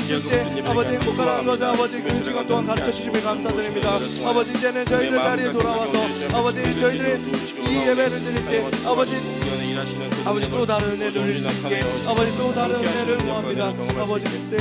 드실 때 아버지 행복하라는 것을 아버지 그 시간 동안 가르쳐 주심에 감사드립니다. 아버지 이제는 저희들 자리에 돌아와서 아버지 저희들의 이 예배를 드릴 때 아버지 또 다른 은혜 누릴 수 있게 아버지 또 다른 은혜를 구합니다. 아버지 그때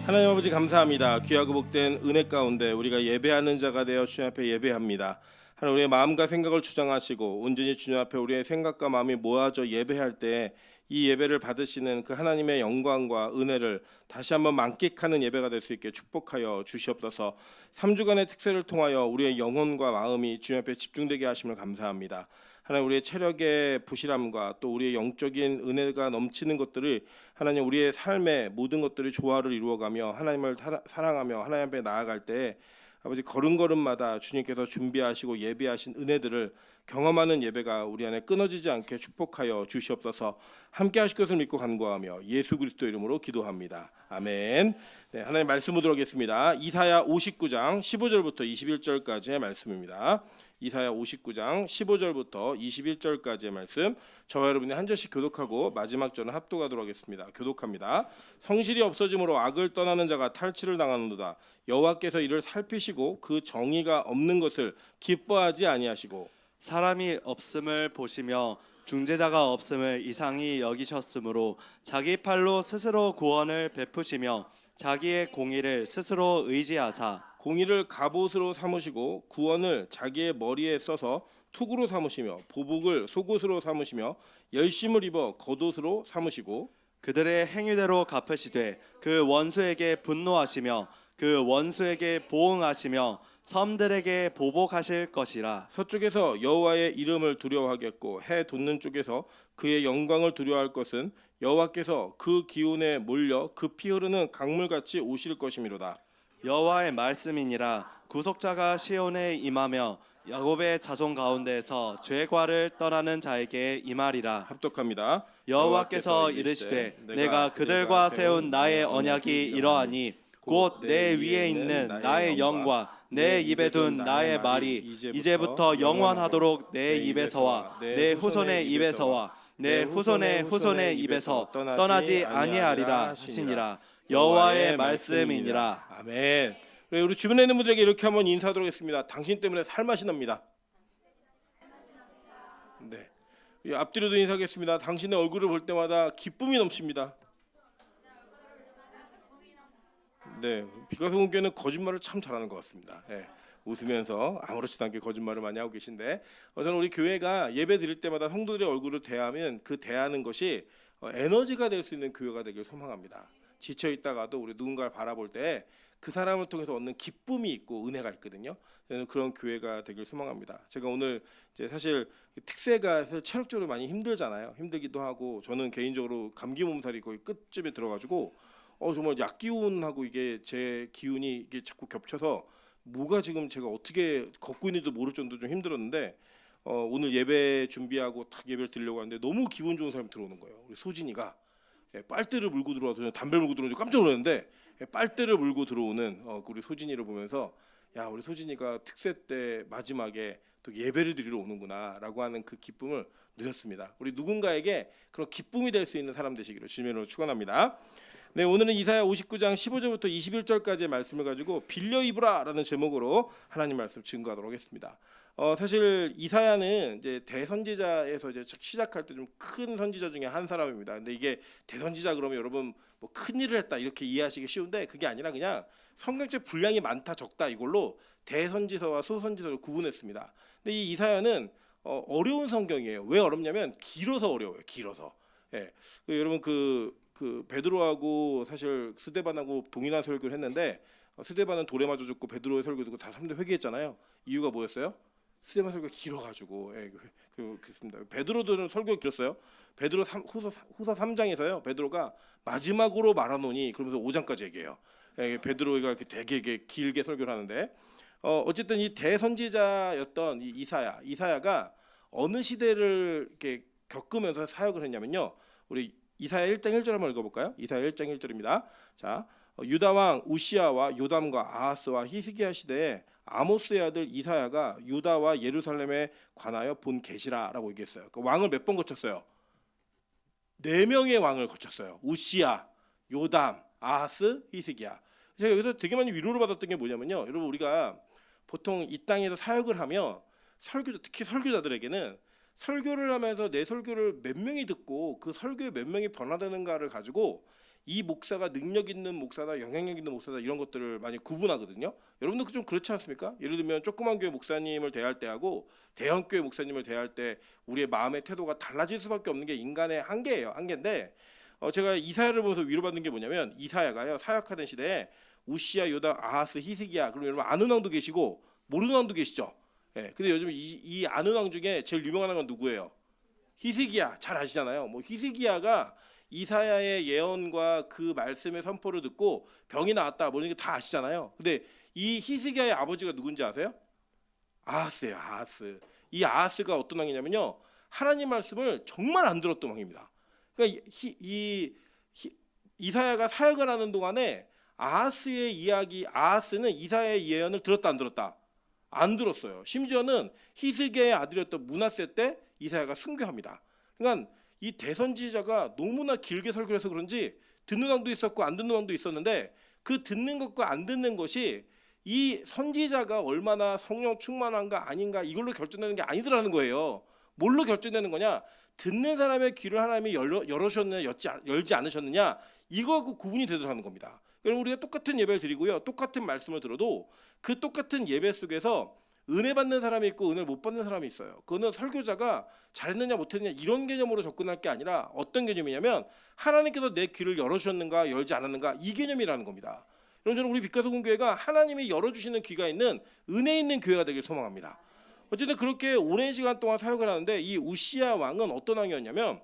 하나님 아버지 감사합니다. 귀하고 복된 은혜 가운데 우리가 예배하는 자가 되어 주님 앞에 예배합니다. 하나님 우리의 마음과 생각을 주장하시고 온전히 주님 앞에 우리의 생각과 마음이 모아져 예배할 때 이 예배를 받으시는 그 하나님의 영광과 은혜를 다시 한번 만끽하는 예배가 될 수 있게 축복하여 주시옵소서. 3주간의 특세를 통하여 우리의 영혼과 마음이 주님 앞에 집중되게 하심을 감사합니다. 하나님 우리의 체력의 부실함과 또 우리의 영적인 은혜가 넘치는 것들을 하나님 우리의 삶의 모든 것들이 조화를 이루어가며 하나님을 사랑하며 하나님 앞에 나아갈 때 아버지 걸음걸음마다 주님께서 준비하시고 예비하신 은혜들을 경험하는 예배가 우리 안에 끊어지지 않게 축복하여 주시옵소서. 함께 하실 것을 믿고 간구하며 예수 그리스도 이름으로 기도합니다. 아멘. 네, 하나님 말씀 보도록 하겠습니다. 이사야 59장 15절부터 21절까지의 말씀입니다. 이사야 59장 15절부터 21절까지의 말씀, 저와 여러분이 한 절씩 교독하고 마지막 절은 합독하도록 하겠습니다. 교독합니다. 성실이 없어짐으로 악을 떠나는 자가 탈취를 당하는도다. 여호와께서 이를 살피시고 그 정의가 없는 것을 기뻐하지 아니하시고 사람이 없음을 보시며 중재자가 없음을 이상히 여기셨으므로 자기 팔로 스스로 구원을 베푸시며 자기의 공의를 스스로 의지하사 공의를 갑옷으로 삼으시고 구원을 자기의 머리에 써서 투구로 삼으시며 보복을 속옷으로 삼으시며 열심을 입어 겉옷으로 삼으시고 그들의 행위대로 갚으시되 그 원수에게 분노하시며 그 원수에게 보응하시며 섬들에게 보복하실 것이라. 서쪽에서 여호와의 이름을 두려워하겠고 해 돋는 쪽에서 그의 영광을 두려워할 것은 여호와께서 그 기운에 몰려 급히 흐르는 강물같이 오실 것이미로다. 여호와의 말씀이니라. 구속자가 시온에 임하며 야곱의 자손 가운데에서 죄과를 떠나는 자에게 임하리라. 합독합니다. 여호와께서 이르시되 내가 그들과 세운 나의 언약이 이러하니 곧 내 위에 있는 나의 영과 내 입에 둔 나의 말이 이제부터 영원하도록 내 입에서와 내 후손의 입에서와 내 후손의 후손의 입에서 떠나지 아니하리라 하시니라. 여호와의 말씀이니라. 아멘. 우리 주변에 있는 분들에게 이렇게 한번 인사하도록 하겠습니다. 당신 때문에 살맛이 납니다. 네. 앞뒤로도 인사하겠습니다. 당신의 얼굴을 볼 때마다 기쁨이 넘칩니다. 네, 비가성교회는 거짓말을 참 잘하는 것 같습니다. 네, 웃으면서 아무렇지도 않게 거짓말을 많이 하고 계신데 저는 우리 교회가 예배 드릴 때마다 성도들의 얼굴을 대하면 그 대하는 것이 에너지가 될 수 있는 교회가 되길 소망합니다. 지쳐 있다가도 우리 누군가를 바라볼 때 그 사람을 통해서 얻는 기쁨이 있고 은혜가 있거든요. 저는 그런 교회가 되길 소망합니다. 제가 오늘 이제 사실 특세가 사실 체력적으로 많이 힘들잖아요. 힘들기도 하고 저는 개인적으로 감기 몸살이 거의 끝쯤에 들어가지고 정말 약 기운하고 이게 제 기운이 이게 자꾸 겹쳐서 뭐가 지금 제가 어떻게 걷고 있는지도 모를 정도로 좀 힘들었는데 오늘 예배 준비하고 딱 예배를 드리려고 하는데 너무 기분 좋은 사람이 들어오는 거예요. 우리 소진이가 빨대를 물고 들어와서 담배를 물고 들어오는데 깜짝 놀랐는데 빨대를 물고 들어오는 우리 소진이를 보면서 야 우리 소진이가 특세 때 마지막에 또 예배를 드리러 오는구나라고 하는 그 기쁨을 누렸습니다. 우리 누군가에게 그런 기쁨이 될 수 있는 사람 되시기를 주님으로 축원합니다. 네, 오늘은 이사야 59장 15절부터 21절까지의 말씀을 가지고 빌려 입으라라는 제목으로 하나님 말씀 증거하도록 하겠습니다. 사실 이사야는 이제 대선지자에서 이제 시작할 때 좀 큰 선지자 중에 한 사람입니다. 근데 이게 대선지자 그러면 여러분 뭐 큰 일을 했다 이렇게 이해하시기 쉬운데 그게 아니라 그냥 성경책 분량이 많다 적다 이걸로 대선지서와 소선지서를 구분했습니다. 근데 이 이사야는 어려운 성경이에요. 왜 어렵냐면 길어서 어려워요. 길어서. 예. 여러분 그 베드로하고 사실 스데반하고 동일한 설교를 했는데 스데반은 돌에 맞아 죽고 베드로의 설교 듣고 다 3대 회개했잖아요. 이유가 뭐였어요? 스데반 설교가 길어가지고. 그렇습니다. 베드로도 설교가 길었어요. 베드로 후서 3장에서요. 베드로가 마지막으로 말하노니 그러면서 5장까지 얘기해요. 베드로가 이렇게 되게 길게 설교를 하는데 어쨌든 이 대선지자였던 이 이사야가 어느 시대를 이렇게 겪으면서 사역을 했냐면요. 우리 이사야 1장 1절 한번 읽어볼까요? 이사야 1장 1절입니다. 자, 유다 왕 우시아와 요담과 아하스와 히스기야 시대에 아모스의 아들 이사야가 유다와 예루살렘에 관하여 본 계시라라고 얘기했어요. 그 왕을 몇 번 거쳤어요? 4명의 왕을 거쳤어요. 우시야, 요담, 아하스, 히스기야. 제가 여기서 되게 많이 위로를 받았던 게 뭐냐면요. 여러분 우리가 보통 이 땅에서 사역을 하면 특히 설교자들에게는 설교를 하면서 내 설교를 몇 명이 듣고 그 설교에 몇 명이 변화되는가를 가지고 이 목사가 능력 있는 목사다, 영향력 있는 목사다 이런 것들을 많이 구분하거든요. 여러분도 좀 그렇지 않습니까? 예를 들면 조그만 교회 목사님을 대할 때하고 대형 교회 목사님을 대할 때 우리의 마음의 태도가 달라질 수밖에 없는 게 인간의 한계예요. 한계인데 제가 이사야를 보면서 위로받는 게 뭐냐면 이사야가요 사역하던 시대에 우시야, 요담, 아하스, 히스기야. 그럼 여러분 아는 왕도 계시고 모르는 왕도 계시죠. 예. 근데 요즘 이 아는 왕 중에 제일 유명한 건 누구예요? 히스기야. 잘 아시잖아요. 뭐 히스기야가 이사야의 예언과 그 말씀의 선포를 듣고 병이 나왔다. 뭐 이런 게 다 아시잖아요. 근데 이 히스기야의 아버지가 누군지 아세요? 아하스예요. 아하스. 이 아하스가 어떤 왕이냐면요. 하나님 말씀을 정말 안 들었던 왕입니다. 그러니까 이사야가 사역을 하는 동안에 아하스의 이야기, 아하스는 이사야의 예언을 들었다 안 들었다? 안 들었어요. 심지어는 히스기야의 아들이었던 므낫세 때 이사야가 순교합니다. 그러니까 이 대선지자가 너무나 길게 설교를 해서 그런지 듣는 왕도 있었고 안 듣는 왕도 있었는데 그 듣는 것과 안 듣는 것이 이 선지자가 얼마나 성령 충만한가 아닌가 이걸로 결정되는 게 아니더라는 거예요. 뭘로 결정되는 거냐? 듣는 사람의 귀를 하나님이 열으셨느냐 열지 않으셨느냐 이거하고 구분이 되더라는 겁니다. 그럼 우리가 똑같은 예배를 드리고요. 똑같은 말씀을 들어도 그 똑같은 예배 속에서 은혜 받는 사람이 있고 은혜를 못 받는 사람이 있어요. 그거는 설교자가 잘했느냐 못했느냐 이런 개념으로 접근할 게 아니라 어떤 개념이냐면 하나님께서 내 귀를 열어주셨는가 열지 않았는가 이 개념이라는 겁니다. 여러분 저는 우리 빛가서공교회가 하나님이 열어주시는 귀가 있는 은혜 있는 교회가 되길 소망합니다. 어쨌든 그렇게 오랜 시간 동안 사역을 하는데 이 우시야 왕은 어떤 왕이었냐면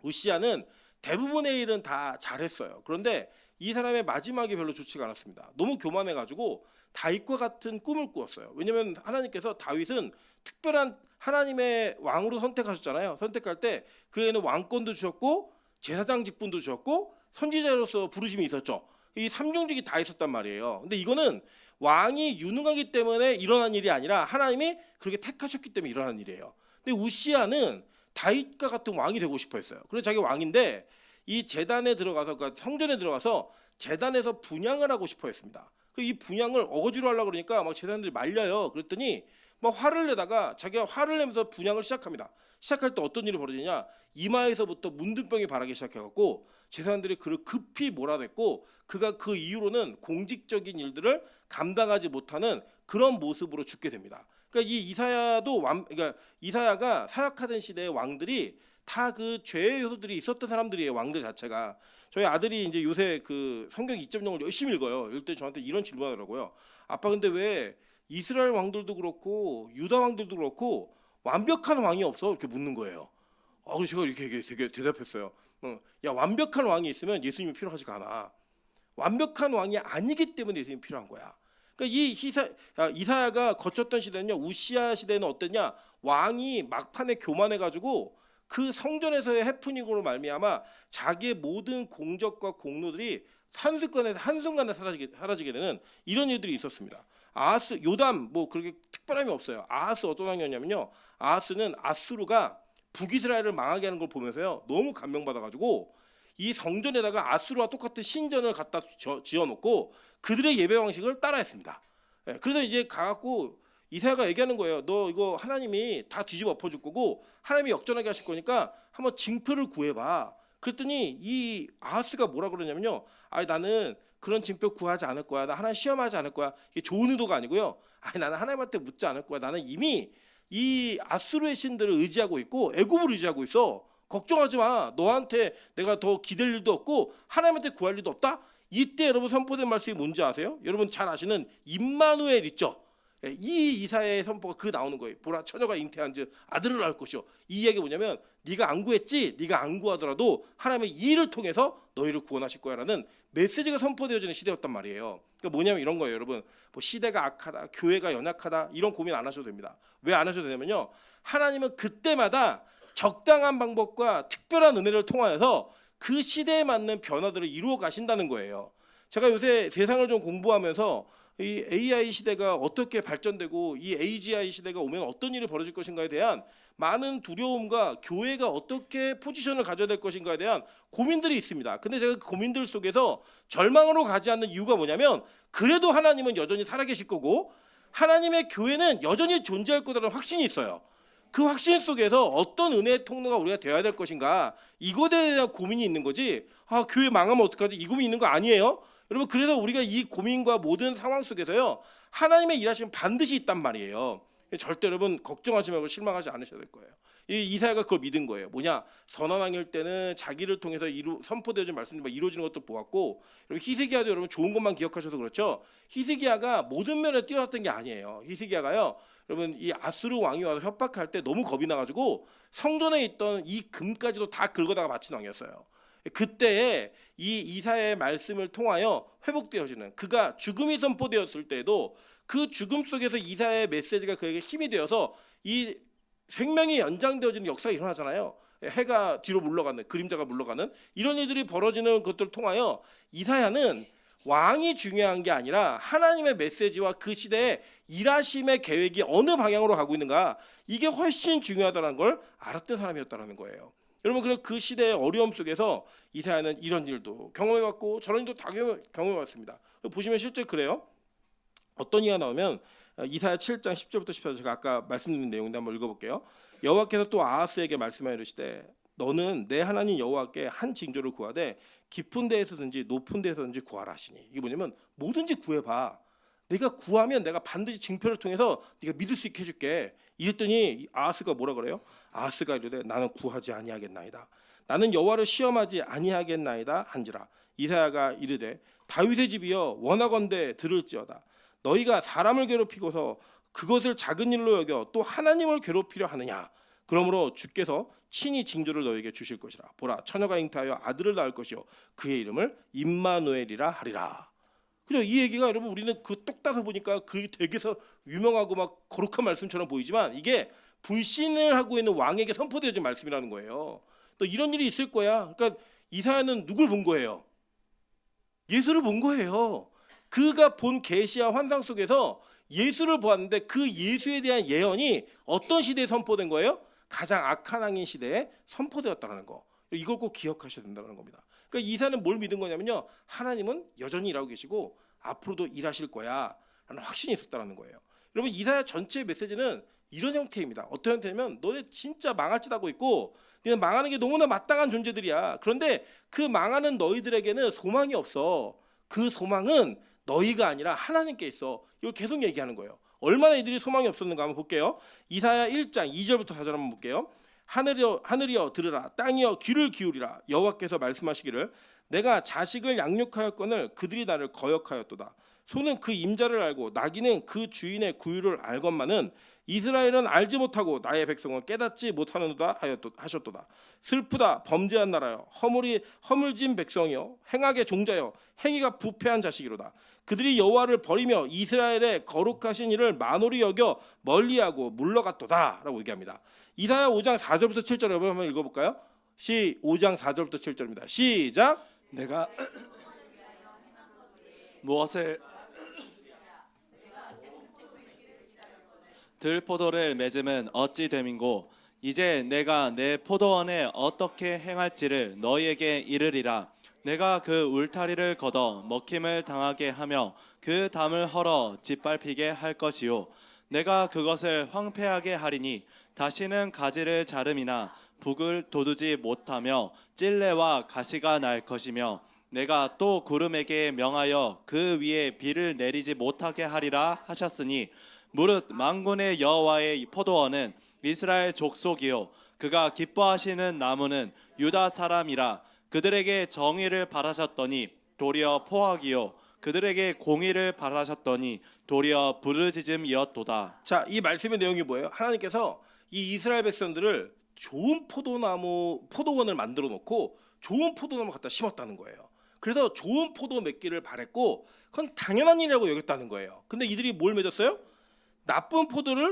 우시야는 대부분의 일은 다 잘했어요. 그런데 이 사람의 마지막이 별로 좋지가 않았습니다. 너무 교만해가지고 다윗과 같은 꿈을 꾸었어요. 왜냐하면 하나님께서 다윗은 특별한 하나님의 왕으로 선택하셨잖아요. 선택할 때 그에는 왕권도 주셨고 제사장 직분도 주셨고 선지자로서 부르심이 있었죠. 이 삼중직이 다 있었단 말이에요. 근데 이거는 왕이 유능하기 때문에 일어난 일이 아니라 하나님이 그렇게 택하셨기 때문에 일어난 일이에요. 근데 우시야는 다윗과 같은 왕이 되고 싶어 했어요. 그래서 자기가 왕인데 이 제단에 들어가서 그러니까 성전에 들어가서 제단에서 분향을 하고 싶어 했습니다. 이 분향을 어거지로 하려고 그러니까 막 제사장들이 말려요. 그랬더니 막 화를 내다가 자기가 화를 내면서 분향을 시작합니다. 시작할 때 어떤 일이 벌어지냐? 이마에서부터 문둥병이 바라기 시작해갖고 제사장들이 그를 급히 몰아냈고 그가 그 이후로는 공직적인 일들을 감당하지 못하는 그런 모습으로 죽게 됩니다. 그러니까 이 이사야도 그러니까 이사야가 사역하던 시대의 왕들이 다 그 죄의 요소들이 있었던 사람들이에요. 왕들 자체가. 저희 아들이 이제 요새 그 성경 2.0을 열심히 읽어요. 읽을 때 저한테 이런 질문하더라고요. 아빠 근데 왜 이스라엘 왕들도 그렇고 유다 왕들도 그렇고 완벽한 왕이 없어? 이렇게 묻는 거예요. 그래서 제가 이렇게 되게 대답했어요. 야 완벽한 왕이 있으면 예수님이 필요하지가 않아. 완벽한 왕이 아니기 때문에 예수님이 필요한 거야. 그러니까 이 이사야가 거쳤던 시대는요. 우시야 시대는 어땠냐? 왕이 막판에 교만해가지고 그 성전에서의 해프닝으로 말미암아 자기의 모든 공적과 공로들이 한순간에 사라지게 되는 이런 일들이 있었습니다. 아하스, 요담 뭐 그렇게 특별함이 없어요. 아하스 어떤 왕이었냐면요. 아하스는 아수르가 북이스라엘을 망하게 하는 걸 보면서요. 너무 감명받아가지고 이 성전에다가 아수르와 똑같은 신전을 갖다 지어놓고 그들의 예배 방식을 따라했습니다. 그래서 이제 가갖고 이사야가 얘기하는 거예요. 너 이거 하나님이 다 뒤집어 엎어줄 거고 하나님이 역전하게 하실 거니까 한번 징표를 구해봐. 그랬더니 이 아하스가 뭐라 그러냐면요. 나는 그런 징표 구하지 않을 거야. 나 하나님 시험하지 않을 거야. 이게 좋은 의도가 아니고요. 나는 하나님한테 묻지 않을 거야. 나는 이미 이 아수르의 신들을 의지하고 있고 애굽을 의지하고 있어. 걱정하지 마. 너한테 내가 더 기댈 일도 없고 하나님한테 구할 일도 없다. 이때 여러분 선포된 말씀이 뭔지 아세요? 여러분 잘 아시는 임마누엘 있죠. 이 이사야의 선포가 그 나오는 거예요. 보라 처녀가 잉태한즉 아들을 낳을 것이요. 이 이야기 뭐냐면 네가 안 구했지? 네가 안 구하더라도 하나님의 이 일을 통해서 너희를 구원하실 거야라는 메시지가 선포되어지는 시대였단 말이에요. 그러니까 뭐냐면 이런 거예요. 여러분 뭐 시대가 악하다, 교회가 연약하다 이런 고민 안 하셔도 됩니다. 왜 안 하셔도 되냐면요. 하나님은 그때마다 적당한 방법과 특별한 은혜를 통하여서 그 시대에 맞는 변화들을 이루어 가신다는 거예요. 제가 요새 세상을 좀 공부하면서 이 AI 시대가 어떻게 발전되고 이 AGI 시대가 오면 어떤 일이 벌어질 것인가에 대한 많은 두려움과 교회가 어떻게 포지션을 가져야 될 것인가에 대한 고민들이 있습니다. 근데 제가 그 고민들 속에서 절망으로 가지 않는 이유가 뭐냐면 그래도 하나님은 여전히 살아계실 거고 하나님의 교회는 여전히 존재할 거라는 확신이 있어요. 그 확신 속에서 어떤 은혜의 통로가 우리가 되어야 될 것인가 이것에 대한 고민이 있는 거지 교회 망하면 어떡하지 이 고민이 있는 거 아니에요. 여러분 그래서 우리가 이 고민과 모든 상황 속에서요 하나님의 일하심은 반드시 있단 말이에요. 절대 여러분 걱정하지 말고 실망하지 않으셔야 될 거예요. 이사야가 그걸 믿은 거예요. 뭐냐? 선왕일 때는 자기를 통해서 선포되어진 말씀이 이루어지는 것도 보았고 여러분 히스기야도 여러분 좋은 것만 기억하셔도 그렇죠. 히스기야가 모든 면에 뛰어났던 게 아니에요. 히스기야가요. 여러분 이 아수르 왕이 와서 협박할 때 너무 겁이 나가지고 성전에 있던 이 금까지도 다 긁어다가 바친 왕이었어요. 그때에 이 이사야의 말씀을 통하여 회복되어지는 그가 죽음이 선포되었을 때도 그 죽음 속에서 이사야의 메시지가 그에게 힘이 되어서 이 생명이 연장되어지는 역사가 일어나잖아요. 해가 뒤로 물러가는 그림자가 물러가는 이런 일들이 벌어지는 것들을 통하여 이사야는 왕이 중요한 게 아니라 하나님의 메시지와 그 시대의 일하심의 계획이 어느 방향으로 가고 있는가 이게 훨씬 중요하다는 걸 알았던 사람이었다는 거예요. 여러분 그래서 그 시대의 어려움 속에서 이사야는 이런 일도 경험해봤고 저런 일도 다 경험해봤습니다. 보시면 실제 그래요. 어떤 이가 나오면 이사야 7장 10절부터 14절 제가 아까 말씀드린 내용인데 한번 읽어볼게요. 여호와께서 또 아하스에게 말씀하여 이르시되 너는 내 하나님 여호와께 한 징조를 구하되 깊은 데에서든지 높은 데에서든지 구하라 하시니 이게 뭐냐면 뭐든지 구해봐. 내가 구하면 내가 반드시 징표를 통해서 네가 믿을 수 있게 해줄게. 이랬더니 아하스가 뭐라 그래요? 아하스가 이르되 나는 구하지 아니하겠나이다. 나는 여호와를 시험하지 아니하겠나이다 한지라. 이사야가 이르되 다윗의 집이여 원하건대 들을지어다. 너희가 사람을 괴롭히고서 그것을 작은 일로 여겨 또 하나님을 괴롭히려 하느냐. 그러므로 주께서 친히 징조를 너에게 주실 것이라. 보라 처녀가 잉태하여 아들을 낳을 것이요 그의 이름을 임마누엘이라 하리라. 그죠? 이 얘기가 여러분 우리는 그 똑 따서 보니까 그 되게서 유명하고 막 거룩한 말씀처럼 보이지만 이게 불신을 하고 있는 왕에게 선포되어진 말씀이라는 거예요. 또 이런 일이 있을 거야. 그러니까 이사야는 누굴 본 거예요? 예수를 본 거예요. 그가 본 계시와 환상 속에서 예수를 보았는데 그 예수에 대한 예언이 어떤 시대에 선포된 거예요? 가장 악한 왕인 시대에 선포되었다는 거. 이걸 꼭 기억하셔야 된다는 겁니다. 그러니까 이사야는 뭘 믿은 거냐면요. 하나님은 여전히 일하고 계시고 앞으로도 일하실 거야 라는 확신이 있었다는 거예요. 여러분 이사야 전체의 메시지는 이런 형태입니다. 어떤 형태냐면 너네 진짜 망할 짓 하고 있고 너네 망하는 게 너무나 마땅한 존재들이야. 그런데 그 망하는 너희들에게는 소망이 없어. 그 소망은 너희가 아니라 하나님께 있어. 이걸 계속 얘기하는 거예요. 얼마나 이들이 소망이 없었는가 한번 볼게요. 이사야 1장 2절부터 4절 한번 볼게요. 하늘이여 들으라. 땅이여 귀를 기울이라. 여호와께서 말씀하시기를 내가 자식을 양육하였거늘 그들이 나를 거역하였도다. 소는 그 임자를 알고 나귀는 그 주인의 구유를 알건만은 이스라엘은 알지 못하고 나의 백성은 깨닫지 못하는도다 하셨도다. 슬프다 범죄한 나라여 허물진 백성이여 행악의 종자여 행위가 부패한 자식이로다. 그들이 여호와를 버리며 이스라엘의 거룩하신 이를 만홀히 여겨 멀리하고 물러갔도다 라고 얘기합니다. 이사야 5장 4절부터 7절 여러분 한번 읽어볼까요? 5장 4절부터 7절입니다. 시작. 내가 무엇을 들포도를 맺음은 어찌 됨인고 이제 내가 내 포도원에 어떻게 행할지를 너희에게 이르리라. 내가 그 울타리를 걷어 먹힘을 당하게 하며 그 담을 헐어 짓밟히게 할 것이요 내가 그것을 황폐하게 하리니 다시는 가지를 자름이나 북을 돋우지 못하며 찔레와 가시가 날 것이며 내가 또 구름에게 명하여 그 위에 비를 내리지 못하게 하리라 하셨으니 무릇 만군의 여호와의 포도원은 이스라엘 족속이요 그가 기뻐하시는 나무는 유다 사람이라. 그들에게 정의를 바라셨더니 도리어 포악이요 그들에게 공의를 바라셨더니 도리어 부르짖음이었도다. 자, 이 말씀의 내용이 뭐예요? 하나님께서 이 이스라엘 백성들을 좋은 포도원을 만들어 놓고 좋은 포도나무 갖다 심었다는 거예요. 그래서 좋은 포도 맺기를 바랬고 그건 당연한 일이라고 여겼다는 거예요. 근데 이들이 뭘 맺었어요? 나쁜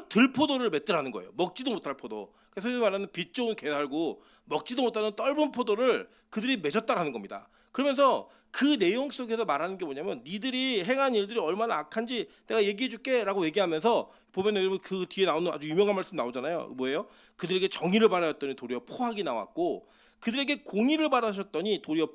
들포도를 맺더라는 거예요. 먹지도 못할 포도. 그래서 말하는 빛 좋은 게 달고 먹지도 못하는 떫은 포도를 그들이 맺었다라는 겁니다. 그러면서 그 내용 속에서 말하는 게 뭐냐면 니들이 행한 일들이 얼마나 악한지 내가 얘기해 줄게라고 얘기하면서 보면 여러분 그 뒤에 나오는 아주 유명한 말씀 나오잖아요. 뭐예요? 그들에게 정의를 바라였더니 도리어 포악이 나왔고 그들에게 공의를 바라셨더니 도리어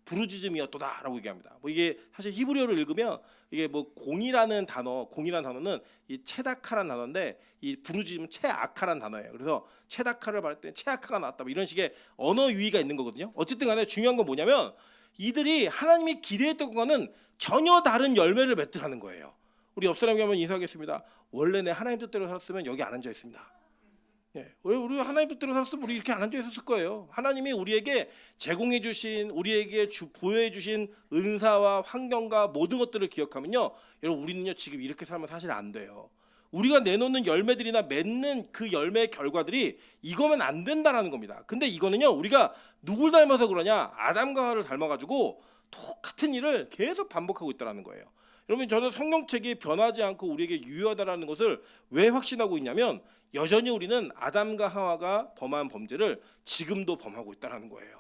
부르짖음이었도다라고 얘기합니다. 뭐 이게 사실 히브리어를 읽으면 이게 뭐 공이라는 단어는 이 체다카라는 단어인데 이 부르짖음은 체아카라는 단어예요. 그래서 체다카를 바랬더니 체아카가 나왔다. 뭐 이런 식의 언어 유희가 있는 거거든요. 어쨌든 간에 중요한 건 뭐냐면 이들이 하나님이 기대했던 것과는 전혀 다른 열매를 맺더라는 거예요. 우리 옆 사람에게 한번 인사하겠습니다. 원래 내 하나님 뜻대로 살았으면 여기 안 앉아 있습니다. 네, 우리 하나님 뜻대로 살았으면 우리 이렇게 안 앉아 있었을 거예요. 하나님이 우리에게 제공해 주신, 우리에게 부여해 주신 은사와 환경과 모든 것들을 기억하면요, 여러분 우리는요 지금 이렇게 살면 사실 안 돼요. 우리가 내놓는 열매들이나 맺는 그 열매의 결과들이 이거면 안 된다라는 겁니다. 근데 이거는요 우리가 누굴 닮아서 그러냐? 아담과 하와를 닮아가지고 똑같은 일을 계속 반복하고 있다라는 거예요. 여러분 저는 성경책이 변하지 않고 우리에게 유효하다라는 것을 왜 확신하고 있냐면 여전히 우리는 아담과 하와가 범한 범죄를 지금도 범하고 있다라는 거예요.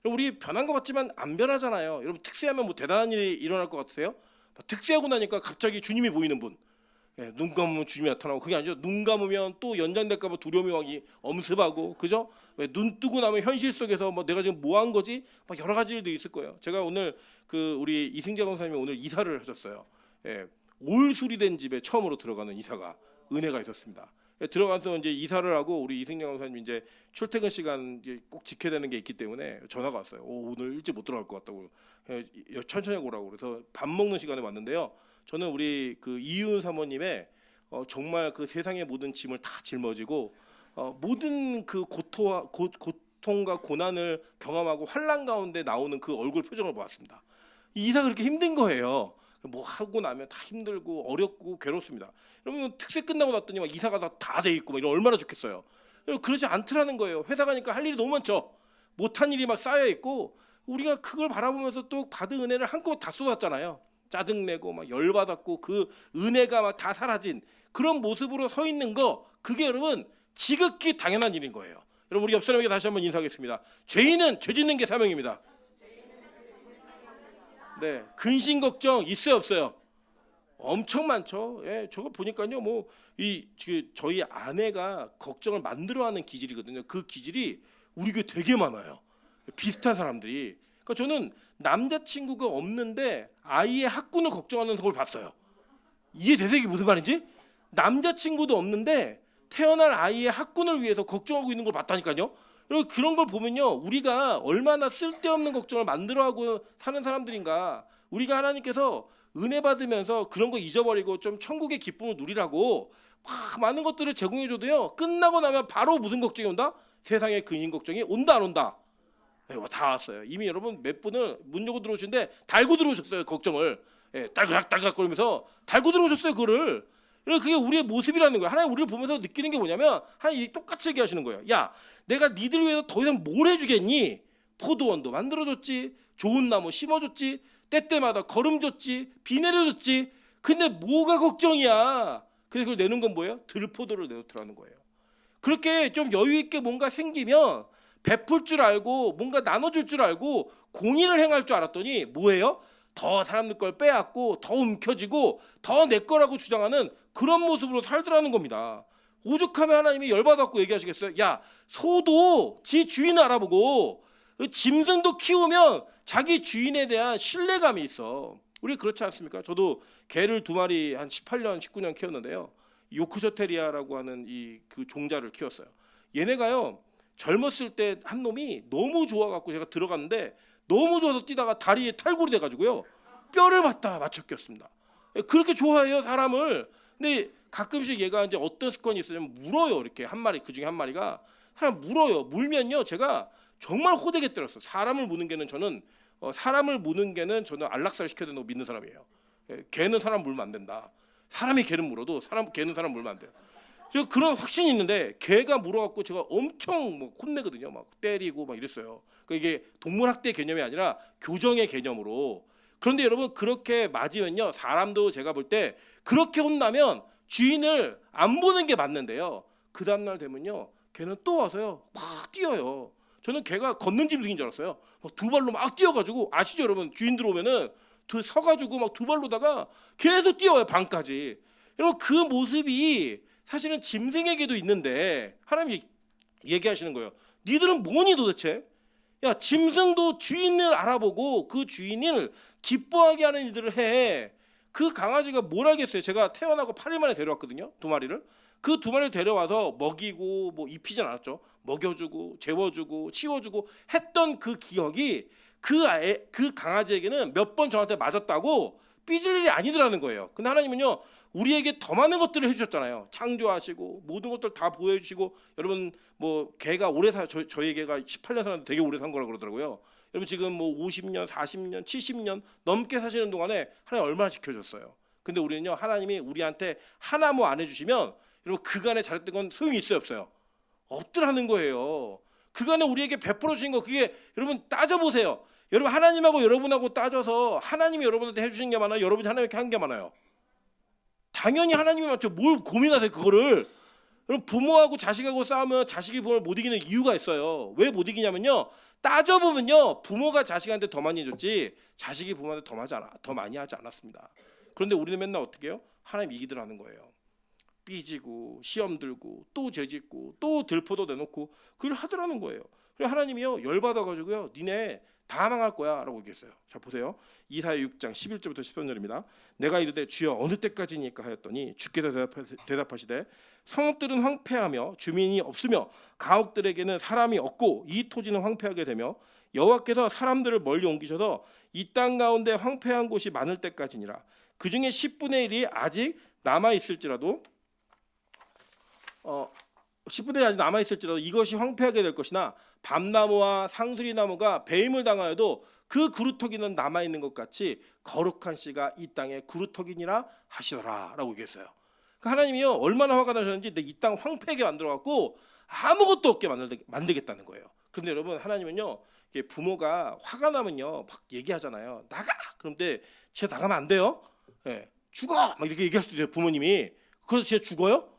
우리 변한 것 같지만 안 변하잖아요. 여러분 특세하면 뭐 대단한 일이 일어날 것 같으세요? 특세하고 나니까 갑자기 주님이 보이는 분. 예, 눈 감으면 주님이 나타나고 그게 아니죠. 눈 감으면 또 연장될까 봐 두려움이 막 엄습하고 그죠? 왜 눈 뜨고 나면 현실 속에서 뭐 내가 지금 뭐 한 거지? 막 여러 가지 일들이 있을 거예요. 제가 오늘 그 우리 이승재 강사님이 오늘 이사를 하셨어요. 예, 올 수리된 집에 처음으로 들어가는 이사가 은혜가 있었습니다. 예, 들어가서 이제 이사를 하고 우리 이승재 강사님 이제 출퇴근 시간 이제 꼭 지켜야 되는 게 있기 때문에 전화가 왔어요. 오늘 일찍 못 들어갈 것 같다고. 예, 천천히 오라고 그래서 밥 먹는 시간에 왔는데요. 저는 우리 그 이윤 사모님의 정말 그 세상의 모든 짐을 다 짊어지고 모든 그 고통과 고난을 경험하고 환난 가운데 나오는 그 얼굴 표정을 보았습니다. 이 이사가 그렇게 힘든 거예요. 뭐 하고 나면 다 힘들고 어렵고 괴롭습니다. 여러분 특세 끝나고 났더니 막 이사가 다 돼 있고 막 이런 얼마나 좋겠어요. 그러지 않더라는 거예요. 회사 가니까 할 일이 너무 많죠. 못한 일이 막 쌓여 있고 우리가 그걸 바라보면서 또 받은 은혜를 한꺼번에 다 쏟았잖아요. 짜증내고 막 열받았고 그 은혜가 막 다 사라진 그런 모습으로 서 있는 거 그게 여러분 지극히 당연한 일인 거예요. 여러분 우리 옆 사람에게 다시 한번 인사하겠습니다. 죄인은 죄 짓는 게 사명입니다. 네, 근심 걱정 있어요 없어요? 엄청 많죠. 예, 저거 보니까요 뭐 저희 아내가 걱정을 만들어하는 기질이거든요. 그 기질이 우리 교회 되게 많아요. 비슷한 사람들이. 그러니까 저는 남자친구가 없는데 아이의 학군을 걱정하는 걸 봤어요. 이해되세요? 이게 무슨 말인지? 남자친구도 없는데 태어날 아이의 학군을 위해서 걱정하고 있는 걸 봤다니까요. 그리고 그런 걸 보면요 우리가 얼마나 쓸데없는 걱정을 만들어하고 사는 사람들인가. 우리가 하나님께서 은혜 받으면서 그런 거 잊어버리고 좀 천국의 기쁨을 누리라고 막 많은 것들을 제공해줘도요 끝나고 나면 바로 무슨 걱정이 온다? 세상의 근심 걱정이 온다 안 온다? 네, 다 왔어요. 이미 여러분 몇 분은 문 열고 들어오시는데 달고 들어오셨어요. 걱정을. 예, 딸그락딸그락 거리면서 달고 들어오셨어요. 그거를. 그게 우리의 모습이라는 거예요. 하나님 우리를 보면서 느끼는 게 뭐냐면 하나님이 똑같이 얘기하시는 거예요. 야 내가 니들 위해서 더 이상 뭘 해주겠니? 포도원도 만들어줬지, 좋은 나무 심어줬지, 때때마다 거름 줬지, 비 내려줬지. 근데 뭐가 걱정이야? 그래서 그걸 내는 건 뭐예요? 들포도를 내놓더라는 거예요. 그렇게 좀 여유 있게 뭔가 생기면 베풀 줄 알고 뭔가 나눠줄 줄 알고 공의를 행할 줄 알았더니 뭐예요? 더 사람들 걸 빼앗고 더 움켜쥐고 더 내 거라고 주장하는 그런 모습으로 살더라는 겁니다. 오죽하면 하나님이 열받았고 얘기하시겠어요? 야 소도 지 주인을 알아보고 짐승도 키우면 자기 주인에 대한 신뢰감이 있어. 우리 그렇지 않습니까? 저도 개를 2마리 한 18년 19년 키웠는데요. 요크셔 테리아라고 하는 그 종자를 키웠어요. 얘네가요 젊었을 때 한 놈이 너무 좋아갖고 제가 들어갔는데 너무 좋아서 뛰다가 다리에 탈골이 돼가지고요 뼈를 받다 맞춰 꼈습니다. 그렇게 좋아해요 사람을. 근데 가끔씩 얘가 이제 어떤 습관이 있으냐면 물어요. 이렇게 한 마리 그 중에 한 마리가 사람 물어요. 물면요 제가 정말 호되게 때렸어요. 사람을 무는 개는 저는 안락살 시켜야 된다고 믿는 사람이에요. 개는 사람 물면 안 된다. 사람이 개는 물어도 개는 사람 물면 안 돼요. 제가 그런 확신이 있는데 개가 물어갖고 제가 엄청 뭐 혼내거든요. 막 때리고 막 이랬어요. 그러니까 이게 동물학대 개념이 아니라 교정의 개념으로. 그런데 여러분 그렇게 맞으면요 사람도 제가 볼 때 그렇게 혼나면 주인을 안 보는 게 맞는데요. 그 다음날 되면요 걔는 또 와서요 막 뛰어요. 저는 걔가 걷는 짐승인 줄 알았어요. 막 두 발로 막 뛰어가지고, 아시죠 여러분? 주인 들어오면은 서가지고 막 두 발로다가 계속 뛰어와요, 방까지. 여러분, 그 모습이 사실은 짐승에게도 있는데 하나님이 얘기하시는 거예요. 니들은 뭐니 도대체? 야, 짐승도 주인을 알아보고 그 주인을 기뻐하게 하는 일들을 해. 그 강아지가 뭘 알겠어요? 제가 태어나고 8일 만에 데려왔거든요, 두 마리를. 그 두 마리를 데려와서 먹이고 뭐 입히진 않았죠. 먹여주고 재워주고 치워주고 했던 그 기억이 그 강아지에게는 몇 번 저한테 맞았다고 삐질 일이 아니더라는 거예요. 근데 하나님은요, 우리에게 더 많은 것들을 해주셨잖아요. 창조하시고 모든 것들 다 보여주시고. 여러분, 뭐 개가 오래 저희 개가 18년 살았는데 되게 오래 산 거라 그러더라고요. 여러분, 지금 뭐 50년, 40년, 70년 넘게 사시는 동안에 하나님 얼마나 지켜줬어요. 근데 우리는요, 하나님이 우리한테 하나 뭐 안 해주시면 여러분, 그간에 잘했던 건 소용이 있어요, 없어요? 없더라는 거예요. 그간에 우리에게 베풀어 주신 거, 그게 여러분 따져보세요. 여러분, 하나님하고 여러분하고 따져서 하나님이 여러분한테 해주신 게 많아요? 여러분이 하나님께 한 게 많아요? 당연히 하나님이 맞죠. 뭘 고민하세요, 그거를. 여러분, 부모하고 자식하고 싸우면 자식이 부모를 못 이기는 이유가 있어요. 왜 못 이기냐면요, 따져보면요, 부모가 자식한테 더 많이 해줬지 자식이 부모한테 더 많이 하지 않았습니다. 그런데 우리는 맨날 어떻게 해요? 하나님 이기더라는 거예요. 삐지고 시험 들고 또 죄짓고 또 들포도 내놓고 그걸 하더라는 거예요. 그래서 하나님이요, 열받아가지고요, 니네 다 망할 거야 라고 얘기했어요. 자, 보세요. 이사야 6장 11절부터 13절입니다. 내가 이르되 주여 어느 때까지니까 하였더니 주께서 대답하시되 성읍들은 황폐하며 주민이 없으며 가옥들에게는 사람이 없고 이 토지는 황폐하게 되며 여호와께서 사람들을 멀리 옮기셔서 이 땅 가운데 황폐한 곳이 많을 때까지니라. 그 중에 10분의 1이 아직 남아있을지라도 10분의 1이 아직 남아있을지라도 이것이 황폐하게 될 것이나 밤나무와 상수리나무가 배임을 당하여도 그 구루터기는 남아있는 것 같이 거룩한 씨가 이 땅에 구루터기니라 하시더라 라고 얘기했어요. 그러니까 하나님이요, 얼마나 화가 나셨는지 이 땅 황폐하게 만들어갖고 아무것도 없게 만들겠다는 거예요. 그런데 여러분, 하나님은요, 부모가 화가 나면요 막 얘기하잖아요. 나가! 그런데 진짜 나가면 안 돼요. 예, 죽어! 막 이렇게 얘기할 수도 있어요, 부모님이. 그래서 진짜 죽어요?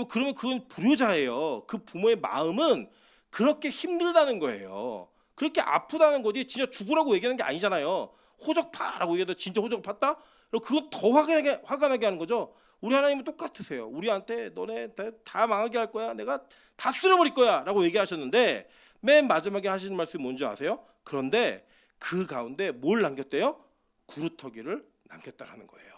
그러면 그건 불효자예요. 그 부모의 마음은 그렇게 힘들다는 거예요. 그렇게 아프다는 거지 진짜 죽으라고 얘기하는 게 아니잖아요. 호적파라고 얘기해도 진짜 호적 팠다? 그건 더 화가 나게 하는 거죠. 우리 하나님은 똑같으세요. 우리한테 너네 다 망하게 할 거야, 내가 다 쓸어버릴 거야 라고 얘기하셨는데, 맨 마지막에 하시는 말씀이 뭔지 아세요? 그런데 그 가운데 뭘 남겼대요? 구루터기를 남겼다라는 거예요.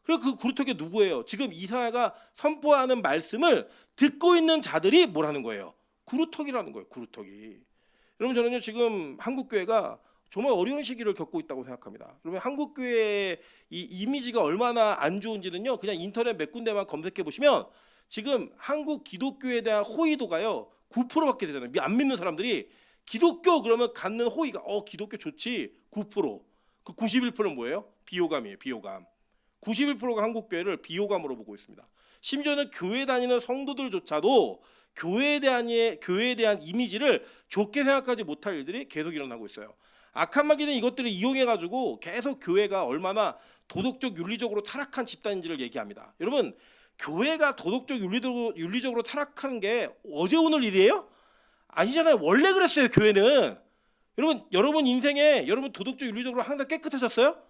그리고 그 구루터기 누구예요? 지금 이사야가 선포하는 말씀을 듣고 있는 자들이 뭐라는 거예요? 구루터기라는 거예요. 구루터기. 여러분, 저는요 지금 한국교회가 정말 어려운 시기를 겪고 있다고 생각합니다. 여러분, 한국교회의 이 이미지가 얼마나 안 좋은지는요, 그냥 인터넷 몇 군데만 검색해 보시면 지금 한국 기독교에 대한 호의도가요 9%밖에 되잖아요. 안 믿는 사람들이 기독교 그러면 갖는 호의가 기독교 좋지 9%. 그 91%는 뭐예요? 비호감이에요. 비호감. 91%가 한국교회를 비호감으로 보고 있습니다. 심지어는 교회 다니는 성도들조차도 교회에 대한 이미지를 좋게 생각하지 못할 일들이 계속 일어나고 있어요. 악한 마귀는 이것들을 이용해가지고 계속 교회가 얼마나 도덕적 윤리적으로 타락한 집단인지를 얘기합니다. 여러분, 교회가 도덕적 윤리적으로 타락하는 게 어제 오늘 일이에요? 아니잖아요. 원래 그랬어요. 교회는. 여러분 인생에 여러분 도덕적 윤리적으로 항상 깨끗하셨어요?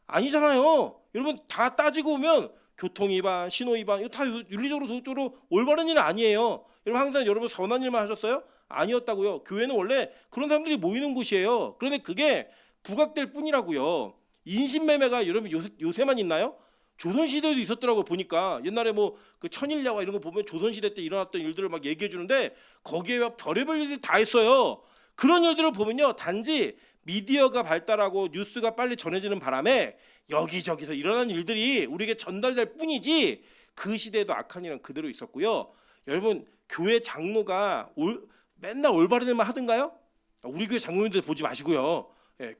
아니잖아요. 여러분, 다 따지고 보면 교통 위반, 신호 위반, 이거 다 윤리적으로 도덕적으로 올바른 일은 아니에요. 여러분, 항상 여러분 선한 일만 하셨어요? 아니었다고요. 교회는 원래 그런 사람들이 모이는 곳이에요. 그런데 그게 부각될 뿐이라고요. 인신매매가 여러분 요새만 있나요? 조선시대에도 있었더라고요. 보니까 옛날에 뭐 그 천일야화 이런 거 보면 조선시대 때 일어났던 일들을 막 얘기해 주는데 거기에 별의별 일이 다 있어요. 그런 일들을 보면요, 단지 미디어가 발달하고 뉴스가 빨리 전해지는 바람에 여기저기서 일어난 일들이 우리에게 전달될 뿐이지 그 시대에도 악한 일은 그대로 있었고요. 여러분, 교회 장로가 맨날 올바른 일만 하던가요? 우리 교회 장로님들 보지 마시고요.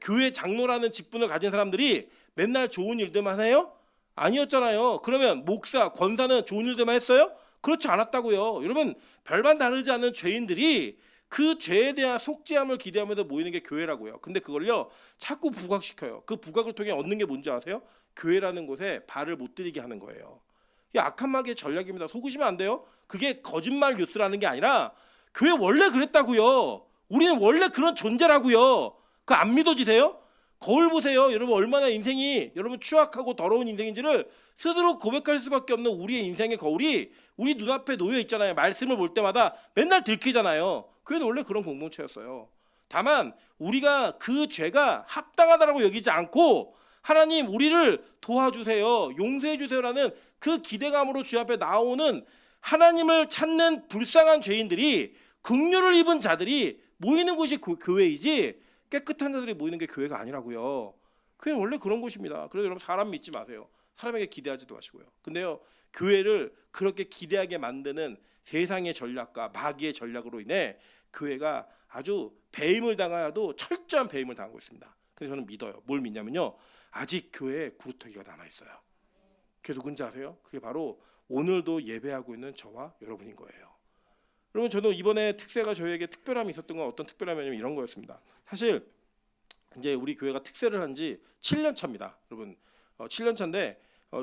교회 장로라는 직분을 가진 사람들이 맨날 좋은 일들만 해요? 아니었잖아요. 그러면 목사, 권사는 좋은 일들만 했어요? 그렇지 않았다고요. 여러분, 별반 다르지 않은 죄인들이 그 죄에 대한 속죄함을 기대하면서 모이는 게 교회라고요. 근데 그걸요 자꾸 부각시켜요. 그 부각을 통해 얻는 게 뭔지 아세요? 교회라는 곳에 발을 못 들이게 하는 거예요. 이게 악한 마귀의 전략입니다. 속으시면 안 돼요. 그게 거짓말 뉴스라는 게 아니라 교회 원래 그랬다고요. 우리는 원래 그런 존재라고요. 그거 안 믿어지세요? 거울 보세요. 여러분 얼마나 인생이 여러분 추악하고 더러운 인생인지를 스스로 고백할 수밖에 없는 우리의 인생의 거울이 우리 눈앞에 놓여 있잖아요. 말씀을 볼 때마다 맨날 들키잖아요. 교회는 원래 그런 공동체였어요. 다만 우리가 그 죄가 합당하다라고 여기지 않고 하나님 우리를 도와주세요, 용서해 주세요라는 그 기대감으로 주 앞에 나오는 하나님을 찾는 불쌍한 죄인들이, 긍휼을 입은 자들이 모이는 곳이 교회이지 깨끗한 자들이 모이는 게 교회가 아니라고요. 교회는 원래 그런 곳입니다. 그래서 여러분 사람 믿지 마세요. 사람에게 기대하지도 마시고요. 근데요, 교회를 그렇게 기대하게 만드는 세상의 전략과 마귀의 전략으로 인해 교회가 아주 배임을 당하여도 철저한 배임을 당하고 있습니다. 그래서 저는 믿어요. 뭘 믿냐면요, 아직 교회에 구루터기가 남아있어요. 그게 누군지 아세요? 그게 바로 오늘도 예배하고 있는 저와 여러분인 거예요. 여러분, 저도 이번에 특세가 저에게 특별함이 있었던 건 어떤 특별함이냐면 이런 거였습니다. 사실 이제 우리 교회가 특세를 한 지 7년 차입니다. 여러분 7년 차인데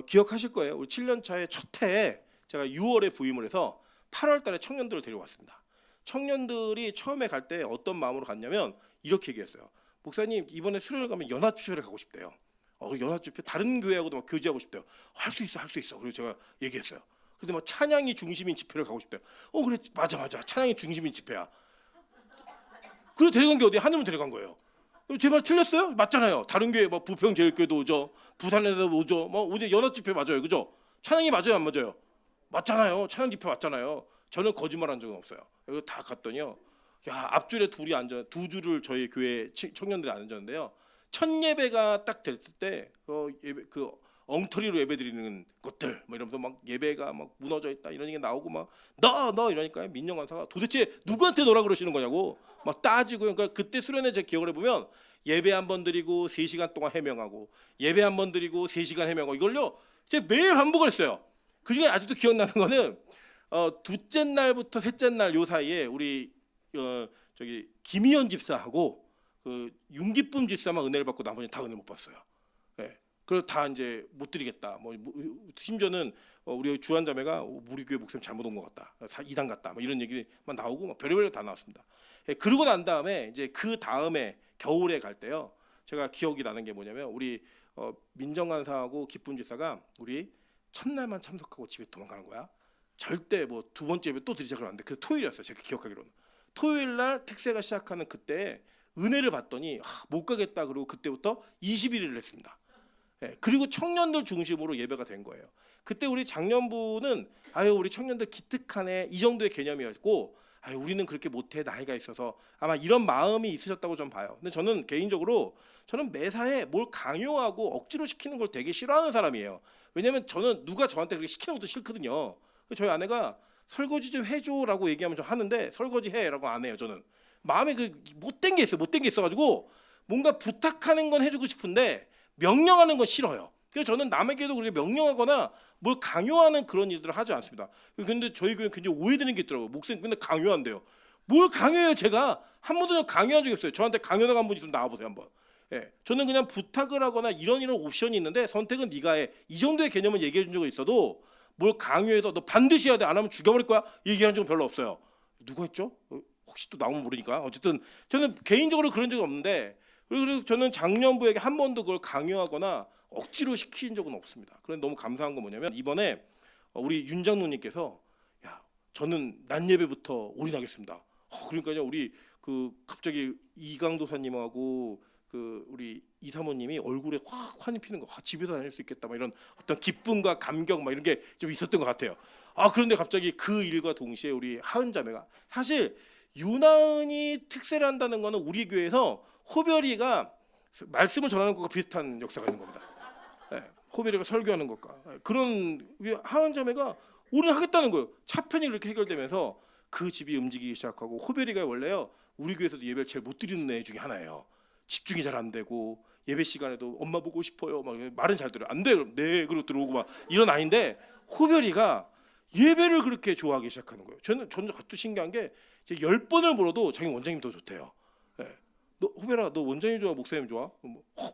기억하실 거예요. 우리 7년 차의 첫 해에 제가 6월에 부임을 해서 8월 달에 청년들을 데려왔습니다. 청년들이 처음에 갈 때 어떤 마음으로 갔냐면 이렇게 얘기했어요. 목사님, 이번에 수련회 가면 연합집회를 가고 싶대요. 연합집회 다른 교회하고도 막 교제하고 싶대요. 할 수 있어, 할 수 있어. 그리고 제가 얘기했어요. 근데 막 찬양이 중심인 집회를 가고 싶대요. 그래, 맞아, 찬양이 중심인 집회야. 그래, 데려간 게 어디야? 하늘로 데려간 거예요. 제 말 틀렸어요? 맞잖아요. 다른 교회 뭐 부평제일교회도 오죠, 부산에도 오죠, 뭐 오늘 연합집회 맞아요, 그죠? 찬양이 맞아요, 안 맞아요? 맞잖아요. 찬양 집회 맞잖아요. 저는 거짓말한 적은 없어요. 여기 다 갔더니요, 야, 앞줄에 두 줄을 저희 교회 청년들이 앉았는데요, 첫 예배가 딱 됐을 때 예배, 그 엉터리로 예배드리는 것들 뭐 이러면서 막 예배가 막 무너져 있다 이런 얘기 나오고 막 너 이러니까 민정관사가 도대체 누구한테 너라 그러시는 거냐고 막 따지고. 그러니까 그때 수련회 제 기억을 해보면 예배 한 번 드리고 3시간 동안 해명하고, 예배 한 번 드리고 3시간 해명하고, 이걸요 제가 매일 반복을 했어요. 그중에 아직도 기억나는 거는 둘째 날부터 셋째 날 요 사이에 우리 저기 김희연 집사하고 그 윤기쁨 집사만 은혜를 받고 나머지는 다 은혜 못 받았어요. 예. 그래서 다 이제 못 드리겠다. 뭐 심지어는 우리 주한자매가 우리 교회 목사님 잘못 온 것 같다, 이단 같다, 뭐 이런 얘기만 나오고 막 별의별 다 나왔습니다. 예. 그러고 난 다음에 이제 그 다음에 겨울에 갈 때요, 제가 기억이 나는 게 뭐냐면 우리 민정관사하고 기쁨 집사가 우리 첫날만 참석하고 집에 도망가는 거야. 절대 뭐 두 번째 예배 또 드리자 그러는데 그 토요일이었어요. 제가 기억하기로는 토요일 날 특세가 시작하는 그때 은혜를 받더니 못 가겠다 그러고 그때부터 21일을 했습니다. 예, 그리고 청년들 중심으로 예배가 된 거예요. 그때 우리 장년부는 우리 청년들 기특하네 이 정도의 개념이었고, 우리는 그렇게 못해, 나이가 있어서, 아마 이런 마음이 있으셨다고 좀 봐요. 근데 저는 개인적으로 저는 매사에 뭘 강요하고 억지로 시키는 걸 되게 싫어하는 사람이에요. 왜냐면 저는 누가 저한테 그렇게 시키는 것도 싫거든요. 저희 아내가 설거지 좀 해줘라고 얘기하면 좀 하는데 설거지 해라고 안 해요. 저는 마음에 그 못된 게 있어요. 못된 게 있어가지고 뭔가 부탁하는 건 해주고 싶은데 명령하는 건 싫어요. 그래서 저는 남에게도 그렇게 명령하거나 뭘 강요하는 그런 일들을 하지 않습니다. 근데 저희 교회는 굉장히 오해되는 게 있더라고요. 목사님 맨날 강요한대요. 뭘 강요해요? 제가 한 번도 강요한 적이 없어요. 저한테 강요당 한 분 있으면 나와보세요 한번. 예, 저는 그냥 부탁을 하거나 이런 옵션이 있는데 선택은 네가 해, 이 정도의 개념을 얘기해 준 적은 있어도 뭘 강요해서 너 반드시 해야 돼, 안 하면 죽여버릴 거야 얘기한 적은 별로 없어요. 누가 했죠? 혹시 또 나오면 모르니까. 어쨌든 저는 개인적으로 그런 적이 없는데, 그리고 저는 장년부에게 한 번도 그걸 강요하거나 억지로 시킨 적은 없습니다. 그런데 너무 감사한 건 뭐냐면 이번에 우리 윤 장로님께서 야, 저는 낮 예배부터 올인하겠습니다. 그러니까요, 우리 그 갑자기 이강도사님하고 그 우리 이사모님이 얼굴에 확 환히 피는 거, 집에서 다닐 수 있겠다, 막 이런 어떤 기쁨과 감격 막 이런 게 좀 있었던 것 같아요. 그런데 갑자기 그 일과 동시에 우리 하은 자매가, 사실 유나은이 특세를 한다는 거는 우리 교회에서 호별이가 말씀을 전하는 것과 비슷한 역사가 있는 겁니다. 네, 호별이가 설교하는 것과 그런 하은 자매가 올인하겠다는 거예요. 차편이 그렇게 해결되면서 그 집이 움직이기 시작하고, 호별이가 원래요 우리 교회에서도 예배를 제일 못 드리는 애 중에 하나예요. 집중이 잘 안 되고 예배 시간에도 엄마 보고 싶어요 막 말은 잘 들어요. 안 돼, 그럼 네 그러고 들어오고 막 이런 아이인데, 호별이가 예배를 그렇게 좋아하기 시작하는 거예요. 저는 그것도 신기한 게 10번을 물어도 자기 원장님 더 좋대요. 네. 너 호별아, 너 원장님 좋아 목사님 좋아?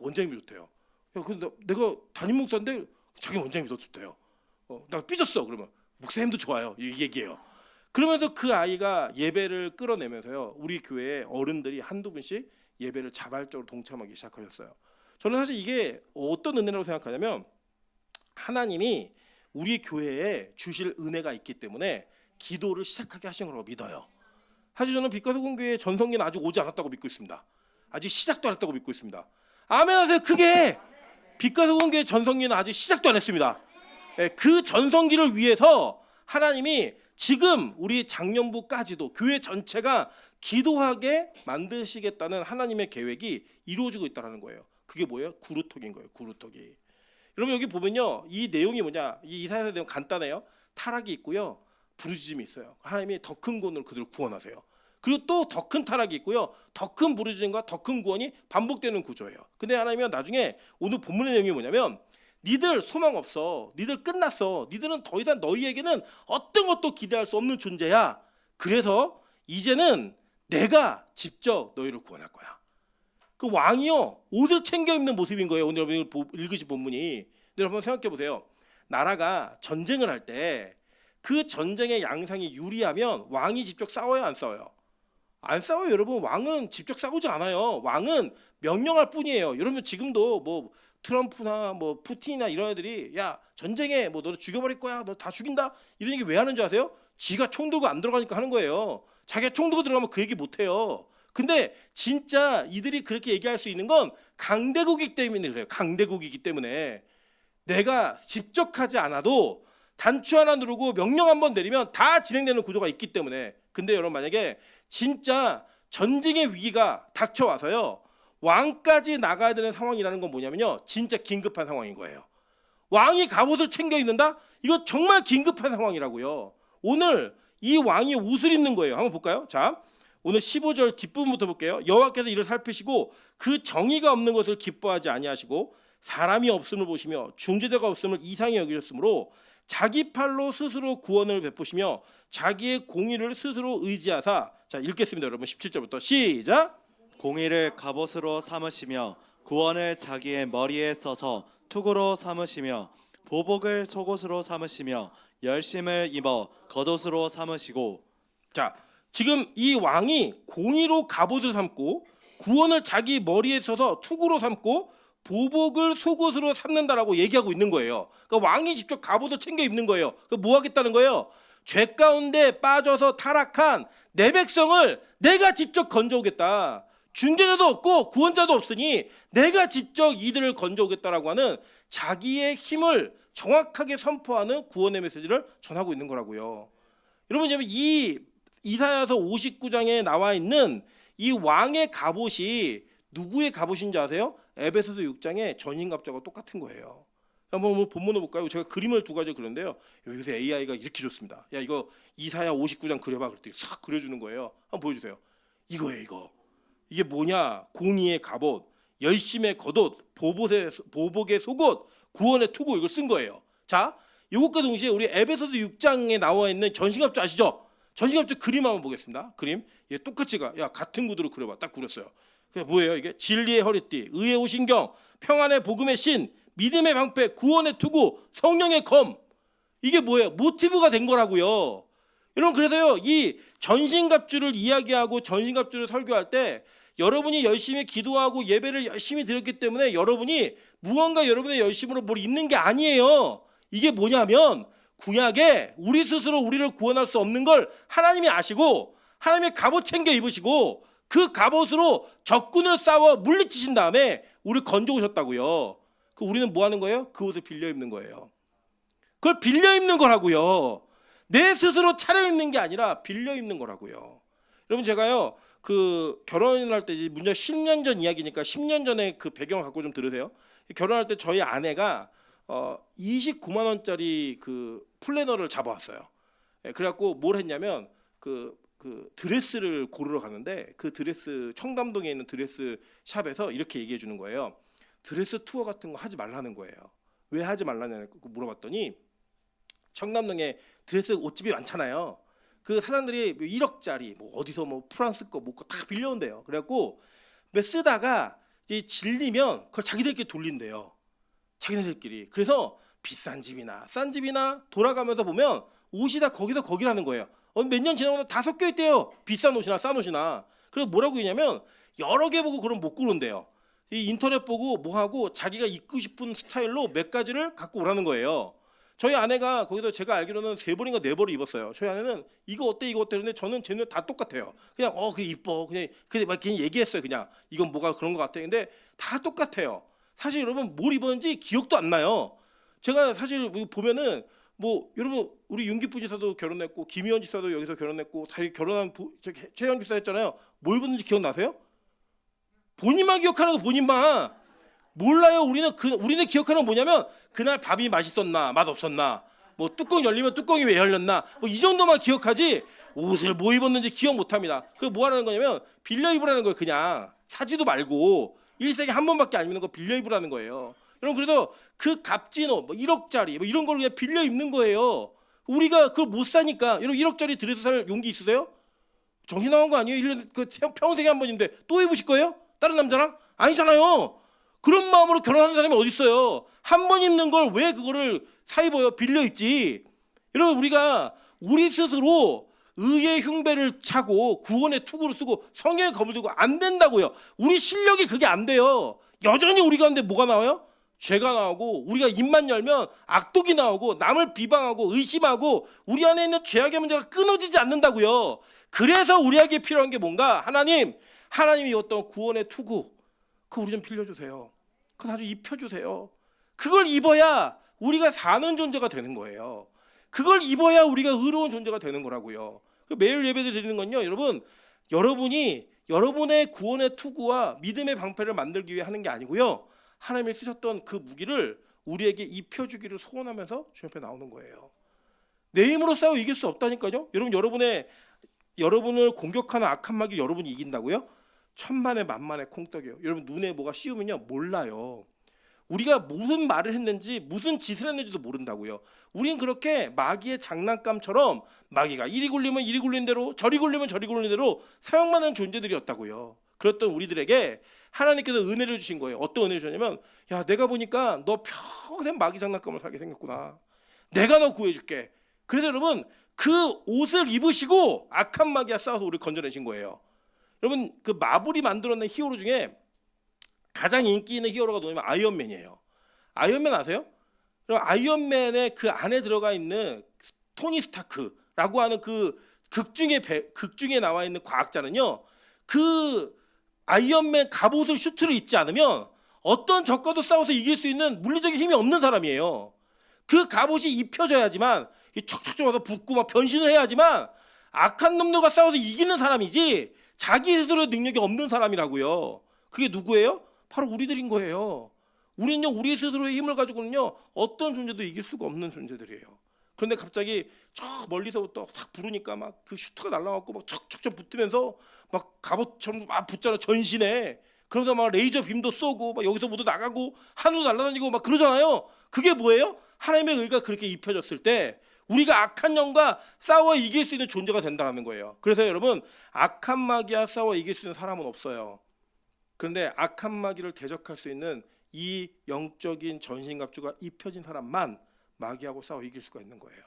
원장님이 좋대요. 근데 내가 담임 목사인데 자기 원장님이 더 좋대요. 나 삐졌어. 그러면 목사님도 좋아요. 이 얘기예요. 그러면서 그 아이가 예배를 끌어내면서요. 우리 교회에 어른들이 한두 분씩 예배를 자발적으로 동참하기 시작하셨어요. 저는 사실 이게 어떤 은혜라고 생각하냐면 하나님이 우리 교회에 주실 은혜가 있기 때문에 기도를 시작하게 하신 거라고 믿어요. 사실 저는 빛과 소금 교회 전성기는 아직 오지 않았다고 믿고 있습니다. 아직 시작도 안 했다고 믿고 있습니다. 아멘 하세요. 크게. 빛과 소금 교회 전성기는 아직 시작도 안 했습니다. 그 전성기를 위해서 하나님이 지금 우리 장년부까지도 교회 전체가 기도하게 만드시겠다는 하나님의 계획이 이루어지고 있다는 거예요. 그게 뭐예요? 구루톡인 거예요. 구루톡이. 여러분 여기 보면요, 이 내용이 뭐냐? 이 이사야의 내용 간단해요. 타락이 있고요, 부르짖음이 있어요. 하나님이 더 큰 구원으로 그들을 구원하세요. 그리고 또 더 큰 타락이 있고요, 더 큰 부르짖음과 더 큰 구원이 반복되는 구조예요. 근데 하나님은 나중에 오늘 본문의 내용이 뭐냐면 니들 소망 없어, 니들 끝났어, 니들은 더 이상 너희에게는 어떤 것도 기대할 수 없는 존재야. 그래서 이제는 내가 직접 너희를 구원할 거야. 그 왕이요, 옷을 챙겨 입는 모습인 거예요. 오늘 여러분이 읽으신 본문이. 여러분 생각해 보세요. 나라가 전쟁을 할 때 그 전쟁의 양상이 유리하면 왕이 직접 싸워요, 안 싸워요? 안 싸워요. 여러분, 왕은 직접 싸우지 않아요. 왕은 명령할 뿐이에요. 여러분 지금도 뭐 트럼프나 뭐 푸틴이나 이런 애들이 야 전쟁에 뭐 너 죽여버릴 거야, 너 다 죽인다, 이런 얘기 왜 하는 줄 아세요? 지가 총 들고 안 들어가니까 하는 거예요. 자기가 총 들고 들어가면 그 얘기 못 해요. 근데 진짜 이들이 그렇게 얘기할 수 있는 건 강대국이기 때문에 그래요. 강대국이기 때문에 내가 직접 하지 않아도 단추 하나 누르고 명령 한번 내리면 다 진행되는 구조가 있기 때문에. 근데 여러분 만약에 진짜 전쟁의 위기가 닥쳐와서요, 왕까지 나가야 되는 상황이라는 건 뭐냐면요, 진짜 긴급한 상황인 거예요. 왕이 갑옷을 챙겨 입는다? 이거 정말 긴급한 상황이라고요. 오늘 이 왕이 옷을 입는 거예요. 한번 볼까요? 자, 오늘 15절 뒷부분부터 볼게요. 여호와께서 이를 살피시고 그 정의가 없는 것을 기뻐하지 아니하시고 사람이 없음을 보시며 중재자가 없음을 이상히 여기셨으므로 자기 팔로 스스로 구원을 베푸시며 자기의 공의를 스스로 의지하사. 자, 읽겠습니다. 여러분 17절부터 시작. 공의를 갑옷으로 삼으시며 구원을 자기의 머리에 써서 투구로 삼으시며 보복을 속옷으로 삼으시며 열심을 입어 겉옷으로 삼으시고. 자, 지금 이 왕이 공의로 갑옷을 삼고 구원을 자기 머리에 써서 투구로 삼고 보복을 속옷으로 삼는다라고 얘기하고 있는 거예요. 그러니까 왕이 직접 갑옷을 챙겨 입는 거예요. 그 뭐 하겠다는 거예요? 죄 가운데 빠져서 타락한 내 백성을 내가 직접 건져오겠다. 중재자도 없고 구원자도 없으니 내가 직접 이들을 건져오겠다라고 하는 자기의 힘을 정확하게 선포하는 구원의 메시지를 전하고 있는 거라고요. 여러분, 이 이사야서 59장에 나와 있는 이 왕의 갑옷이 누구의 갑옷인지 아세요? 에베소서 6장의 전신갑주와 똑같은 거예요. 한번 본문을 볼까요? 제가 그림을 두 가지 그렸는데요. 요새 AI가 이렇게 좋습니다. 야, 이거 이사야 59장 그려봐. 그랬더니 싹 그려주는 거예요. 한번 보여주세요. 이거예요, 이거. 이게 뭐냐? 공의의 갑옷, 열심의 겉옷, 보복의 속옷, 구원의 투구, 이걸 쓴 거예요. 자, 이것과 동시에 우리 에베소서 6장에 나와 있는 전신갑주 아시죠? 전신갑주 그림 한번 보겠습니다. 그림. 얘 똑같이 같은 구도로 그려봐. 딱 그렸어요. 그게 뭐예요? 이게 진리의 허리띠, 의의 오신경, 평안의 복음의 신, 믿음의 방패, 구원의 투구, 성령의 검. 이게 뭐예요? 모티브가 된 거라고요. 여러분, 그래서요, 이 전신갑주를 이야기하고 전신갑주를 설교할 때 여러분이 열심히 기도하고 예배를 열심히 드렸기 때문에 여러분이 무언가 여러분의 열심으로 뭘 입는 게 아니에요. 이게 뭐냐면 구약에 우리 스스로 우리를 구원할 수 없는 걸 하나님이 아시고 하나님의 갑옷 챙겨 입으시고 그 갑옷으로 적군을 싸워 물리치신 다음에 우리를 건져 오셨다고요. 그 우리는 뭐 하는 거예요? 그 옷을 빌려 입는 거예요. 그걸 빌려 입는 거라고요. 내 스스로 차려 입는 게 아니라 빌려 입는 거라고요. 여러분, 제가요, 그 결혼을 할 때 문제 10년 전 이야기니까 10년 전에 그 배경을 갖고 좀 들으세요. 결혼할 때 저희 아내가 29만 원짜리 그 플래너를 잡아왔어요. 그래갖고 뭘 했냐면 그 드레스를 고르러 가는데 그 드레스, 청담동에 있는 드레스 샵에서 이렇게 얘기해 주는 거예요. 드레스 투어 같은 거 하지 말라는 거예요. 왜 하지 말라냐고 물어봤더니 청담동에 드레스 옷집이 많잖아요. 그 사람들이 1억짜리 뭐 어디서 뭐 프랑스 거 뭐 다 빌려온대요. 그래갖고 쓰다가 이제 질리면 그걸 자기들끼리 돌린대요. 자기네들끼리. 그래서 비싼 집이나 싼 집이나 돌아가면서 보면 옷이 다 거기서 거기라는 거예요. 몇 년 지나고 다 섞여 있대요. 비싼 옷이나 싼 옷이나. 그래서 뭐라고 했냐면 여러 개 보고 그럼 못 고른대요. 이 인터넷 보고 뭐 하고 자기가 입고 싶은 스타일로 몇 가지를 갖고 오라는 거예요. 저희 아내가 거기서 제가 알기로는 3벌인가 4벌을 입었어요. 저희 아내는 이거 어때 이거 어때 그런데 저는 쟤는 다 똑같아요. 그냥 그게 이뻐 그냥 막 그냥 얘기했어요. 그냥 이건 뭐가 그런 것 같아. 근데 다 똑같아요. 사실 여러분 뭘 입었는지 기억도 안 나요. 제가 사실 보면은 뭐 여러분 우리 윤기부 지사도 결혼했고 김희원 지사도 여기서 결혼했고 다 결혼한 최현 지사 했잖아요. 뭐 입었는지 기억나세요? 본인만 기억하는 거 본인만 몰라요. 우리는 기억하는 건 뭐냐면 그날 밥이 맛있었나 맛없었나 뭐 뚜껑 열리면 뚜껑이 왜 열렸나 뭐 이 정도만 기억하지 옷을 뭐 입었는지 기억 못합니다. 그래서 뭐 하라는 거냐면 빌려 입으라는 거예요. 그냥 사지도 말고 일생에 한 번밖에 안 입는 거 빌려 입으라는 거예요. 여러분 그래서 그 값진 옷 뭐 1억짜리 뭐 이런 걸 그냥 빌려 입는 거예요. 우리가 그걸 못 사니까. 여러분 1억짜리 들여서 살 용기 있으세요? 정신 나간 거 아니에요? 1년 그 평생에 한 번인데 또 입으실 거예요? 다른 남자랑? 아니잖아요. 그런 마음으로 결혼하는 사람이 어디 있어요? 한 번 입는 걸 왜 그거를 사 입어요? 빌려 입지. 여러분 우리가 우리 스스로 의의 흉배를 차고 구원의 투구를 쓰고 성령의 검을 들고 안 된다고요. 우리 실력이 그게 안 돼요. 여전히 우리 가운데 뭐가 나와요? 죄가 나오고 우리가 입만 열면 악독이 나오고 남을 비방하고 의심하고 우리 안에 있는 죄악의 문제가 끊어지지 않는다고요. 그래서 우리에게 필요한 게 뭔가 하나님이 어떤 구원의 투구 그거 우리 좀 빌려주세요. 그거 아주 입혀주세요. 그걸 입어야 우리가 사는 존재가 되는 거예요. 그걸 입어야 우리가 의로운 존재가 되는 거라고요. 매일 예배 드리는 건요. 여러분이 여러분의 구원의 투구와 믿음의 방패를 만들기 위해 하는 게 아니고요. 하나님이 쓰셨던 그 무기를 우리에게 입혀주기를 소원하면서 주 옆에 나오는 거예요. 내 힘으로 싸워 이길 수 없다니까요. 여러분을 공격하는 악한 마귀 여러분이 이긴다고요? 천만에 만만의 콩떡이에요. 여러분 눈에 뭐가 씌우면요 몰라요. 우리가 무슨 말을 했는지 무슨 짓을 했는지도 모른다고요. 우린 그렇게 마귀의 장난감처럼 마귀가 이리 굴리면 이리 굴린 대로 저리 굴리면 저리 굴린 대로 사용하는 존재들이었다고요. 그랬던 우리들에게 하나님께서 은혜를 주신 거예요. 어떤 은혜를 주셨냐면 야 내가 보니까 너 평생 마귀 장난감을 살게 생겼구나. 내가 너 구해줄게. 그래서 여러분 그 옷을 입으시고 악한 마귀와 싸워서 우리를 건져내신 거예요. 여러분 그 마블이 만들어낸 히어로 중에 가장 인기 있는 히어로가 누구냐면 아이언맨이에요. 아이언맨 아세요? 그럼 아이언맨의 그 안에 들어가 있는 토니 스타크라고 하는 그 극중에 나와 있는 과학자는요. 그 아이언맨 갑옷을 슈트를 입지 않으면 어떤 적과도 싸워서 이길 수 있는 물리적인 힘이 없는 사람이에요. 그 갑옷이 입혀져야지만 척척척 와서 붙고 막 변신을 해야지만 악한 놈들과 싸워서 이기는 사람이지 자기 스스로의 능력이 없는 사람이라고요. 그게 누구예요? 바로 우리들인 거예요. 우리는요 우리 스스로의 힘을 가지고는요 어떤 존재도 이길 수가 없는 존재들이에요. 그런데 갑자기 저 멀리서부터 탁 부르니까 막 그 슈트가 날라와갖고 막 척척척 붙으면서 막 갑옷처럼 막 붙잖아 전신에. 그러면서 막 레이저 빔도 쏘고 막 여기서 모두 나가고 하늘도 날아다니고 막 그러잖아요. 그게 뭐예요? 하나님의 의가 그렇게 입혀졌을 때 우리가 악한 영과 싸워 이길 수 있는 존재가 된다는 거예요. 그래서 여러분 악한 마귀와 싸워 이길 수 있는 사람은 없어요. 그런데 악한 마귀를 대적할 수 있는 이 영적인 전신갑주가 입혀진 사람만 마귀하고 싸워 이길 수가 있는 거예요.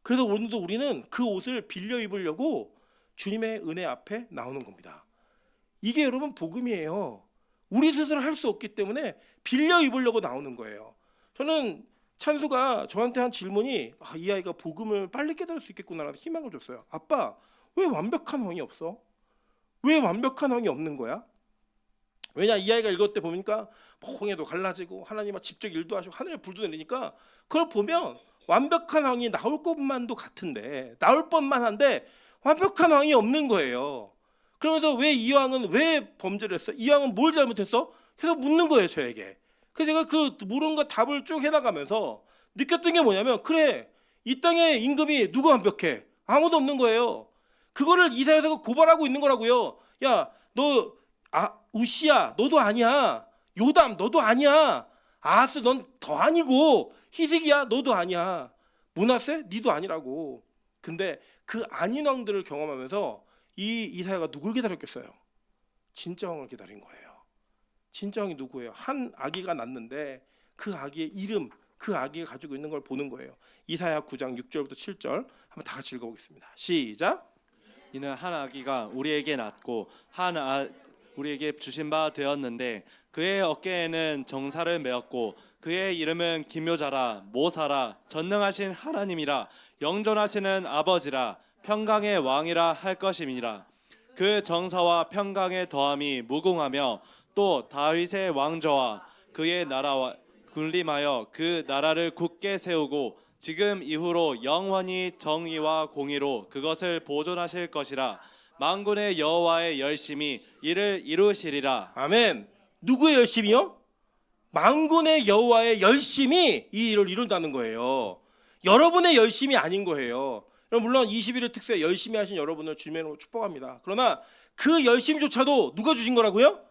그래서 오늘도 우리는 그 옷을 빌려 입으려고 주님의 은혜 앞에 나오는 겁니다. 이게 여러분 복음이에요. 우리 스스로 할 수 없기 때문에 빌려 입으려고 나오는 거예요. 저는 찬수가 저한테 한 질문이 이 아이가 복음을 빨리 깨달을 수 있겠구나라는 희망을 줬어요. 아빠 왜 완벽한 왕이 없어? 왜 완벽한 왕이 없는 거야? 왜냐 이 아이가 읽을 때 보니까 홍해도 갈라지고 하나님과 직접 일도 하시고 하늘에 불도 내리니까 그걸 보면 완벽한 왕이 나올 것만도 같은데 나올 뻔만 한데 완벽한 왕이 없는 거예요. 그러면서 왜 이 왕은 왜 범죄를 했어? 이 왕은 뭘 잘못했어? 계속 묻는 거예요 저에게. 그래서 제가 그 물은 거 답을 쭉 해나가면서 느꼈던 게 뭐냐면 그래 이 땅의 임금이 누가 완벽해? 아무도 없는 거예요. 그거를 이사야서가 고발하고 있는 거라고요. 야 너 우시야 너도 아니야. 요담 너도 아니야. 아하스 넌 더 아니고 히스기야 너도 아니야. 므낫세 니도 아니라고. 근데 그 아닌 왕들을 경험하면서 이 이사야가 누굴 기다렸겠어요? 진짜 왕을 기다린 거예요. 진짜 왕이 누구예요? 한 아기가 낳는데 그 아기의 이름 그 아기가 가지고 있는 걸 보는 거예요. 이사야 9장 6절부터 7절 한번 다 같이 읽어보겠습니다. 시작. 이는 한 아기가 우리에게 낳고 우리에게 주신 바 되었는데 그의 어깨에는 정사를 메었고 그의 이름은 기묘자라 모사라 전능하신 하나님이라 영존하시는 아버지라 평강의 왕이라 할 것임이라. 그 정사와 평강의 더함이 무궁하며 또 다윗의 왕좌와 그의 나라와 군림하여 그 나라를 굳게 세우고 지금 이후로 영원히 정의와 공의로 그것을 보존하실 것이라. 만군의 여호와의 열심히 이를 이루시리라. 아멘. 누구의 열심이요? 만군의 여호와의 열심이 이 일을 이룬다는 거예요. 여러분의 열심이 아닌 거예요. 물론 21일 특세 열심히 하신 여러분을 주님으로 축복합니다. 그러나 그 열심조차도 누가 주신 거라고요?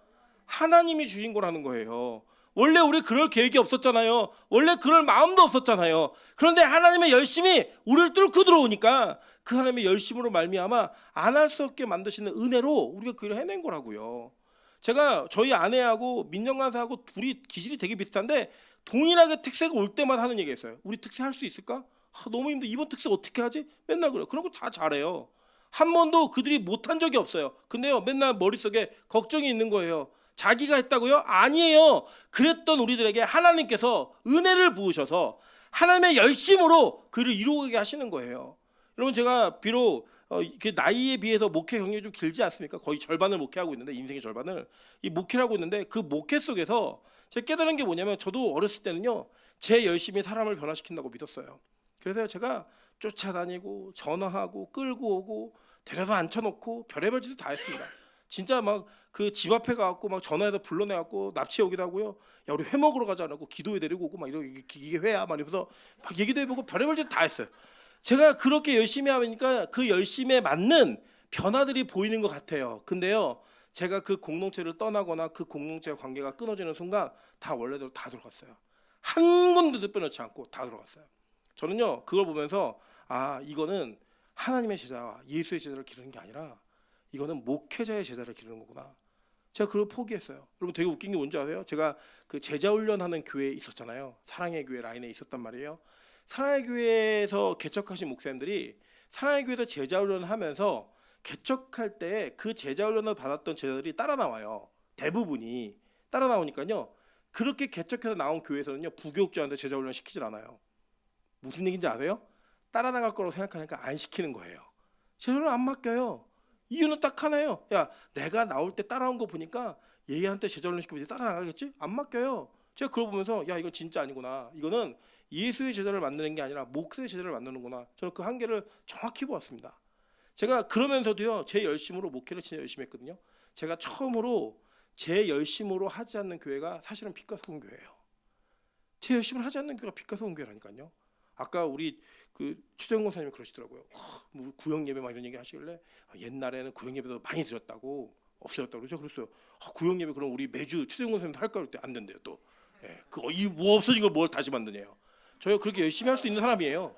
하나님이 주신 거라는 거예요. 원래 우리 그럴 계획이 없었잖아요. 원래 그럴 마음도 없었잖아요. 그런데 하나님의 열심이 우리를 뚫고 들어오니까 그 하나님의 열심으로 말미암아 안 할 수 없게 만드시는 은혜로 우리가 그 일을 해낸 거라고요. 제가 저희 아내하고 민정간사하고 둘이 기질이 되게 비슷한데 동일하게 특세가 올 때마다 하는 얘기가 있어요. 우리 특세 할 수 있을까? 너무 힘들어. 이번 특세 어떻게 하지? 맨날 그래요. 그런 거 다 잘해요. 한 번도 그들이 못한 적이 없어요. 근데요 맨날 머릿속에 걱정이 있는 거예요. 자기가 했다고요? 아니에요. 그랬던 우리들에게 하나님께서 은혜를 부으셔서 하나님의 열심으로 그를 이루게 하시는 거예요. 여러분 제가 비록 나이에 비해서 목회 경력이 좀 길지 않습니까? 거의 절반을 목회하고 있는데 인생의 절반을 이 목회를 하고 있는데 그 목회 속에서 제가 깨달은 게 뭐냐면 저도 어렸을 때는요 제 열심이 사람을 변화시킨다고 믿었어요. 그래서 제가 쫓아다니고 전화하고 끌고 오고 데려다 앉혀놓고 별의별 짓을 다 했습니다. 진짜 막 그 집 앞에 가갖고 막 전화해서 불러내갖고 납치해 오기도 하고요. 야 우리 회 먹으러 가자 하고 기도회 데리고 오고 막 이게 회야 막 이러면서 막 얘기도 해보고 별의별 짓 다 했어요. 제가 그렇게 열심히 하니까 그 열심에 맞는 변화들이 보이는 것 같아요. 근데요 제가 그 공동체를 떠나거나 그 공동체와 관계가 끊어지는 순간 다 원래대로 다 들어갔어요. 한 군데도 빼놓지 않고 다 들어갔어요. 저는요 그걸 보면서 이거는 하나님의 제자와 예수의 제자를 기르는 게 아니라 이거는 목회자의 제자를 기르는 거구나. 제가 그걸 포기했어요. 여러분 되게 웃긴 게 뭔지 아세요? 제가 그 제자 훈련하는 교회에 있었잖아요. 사랑의 교회 라인에 있었단 말이에요. 사랑의 교회에서 개척하신 목사님들이 사랑의 교회에서 제자 훈련을 하면서 개척할 때 그 제자 훈련을 받았던 제자들이 따라 나와요. 대부분이 따라 나오니까요. 그렇게 개척해서 나온 교회에서는요 부교육자한테 제자 훈련 시키질 않아요. 무슨 얘기인지 아세요? 따라 나갈 거라고 생각하니까 안 시키는 거예요. 제자 훈련 안 맡겨요. 이유는 딱 하나예요. 야 내가 나올 때 따라온 거 보니까 얘한테 제자 훈련 시키면 따라 나가겠지? 안 맡겨요. 제가 그걸 보면서 야 이건 진짜 아니구나. 이거는 예수의 제자를 만드는 게 아니라 목사의 제자를 만드는구나. 저는 그 한계를 정확히 보았습니다. 제가 그러면서도요 제 열심으로 목회를 진짜 열심히 했거든요. 제가 처음으로 제 열심으로 하지 않는 교회가 사실은 빛과 소금 교회예요. 제 열심을 하지 않는 교회가 빛과 소금 교회라니까요. 아까 우리 그 추정권 선생님이 그러시더라고요. 뭐 구역 예배 막 이런 얘기 하시길래 옛날에는 구역 예배도 많이 드렸다고 없어졌다고 그러죠. 그랬어요. 구역 예배 그럼 우리 매주 추정권 선생님도 할까 그럴 때 안 된대요 또. 이 뭐 없어진 걸 뭘 다시 만드냐요. 저희 그렇게 열심히 할 수 있는 사람이에요.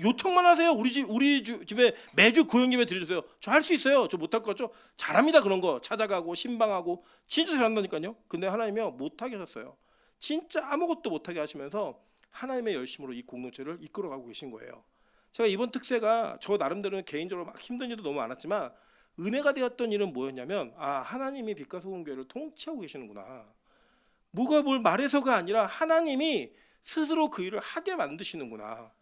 요청만 하세요. 우리 집에 매주 구역 예배 드려주세요. 저 할 수 있어요. 저 못할 것 같죠? 잘합니다. 그런 거 찾아가고 신방하고 진짜 잘한다니까요. 근데 하나님이요 못하게 하셨어요. 진짜 아무것도 못하게 하시면서 하나님의 열심으로 이 공동체를 이끌어가고 계신 거예요. 제가 이번 특세가 저 나름대로는 개인적으로 막 힘든 일도 너무 많았지만 은혜가 되었던 일은 뭐였냐면 하나님이 빛과 소금 교회를 통치하고 계시는구나. 뭐가 뭘 말해서가 아니라 하나님이 스스로 그 일을 하게 만드시는구나.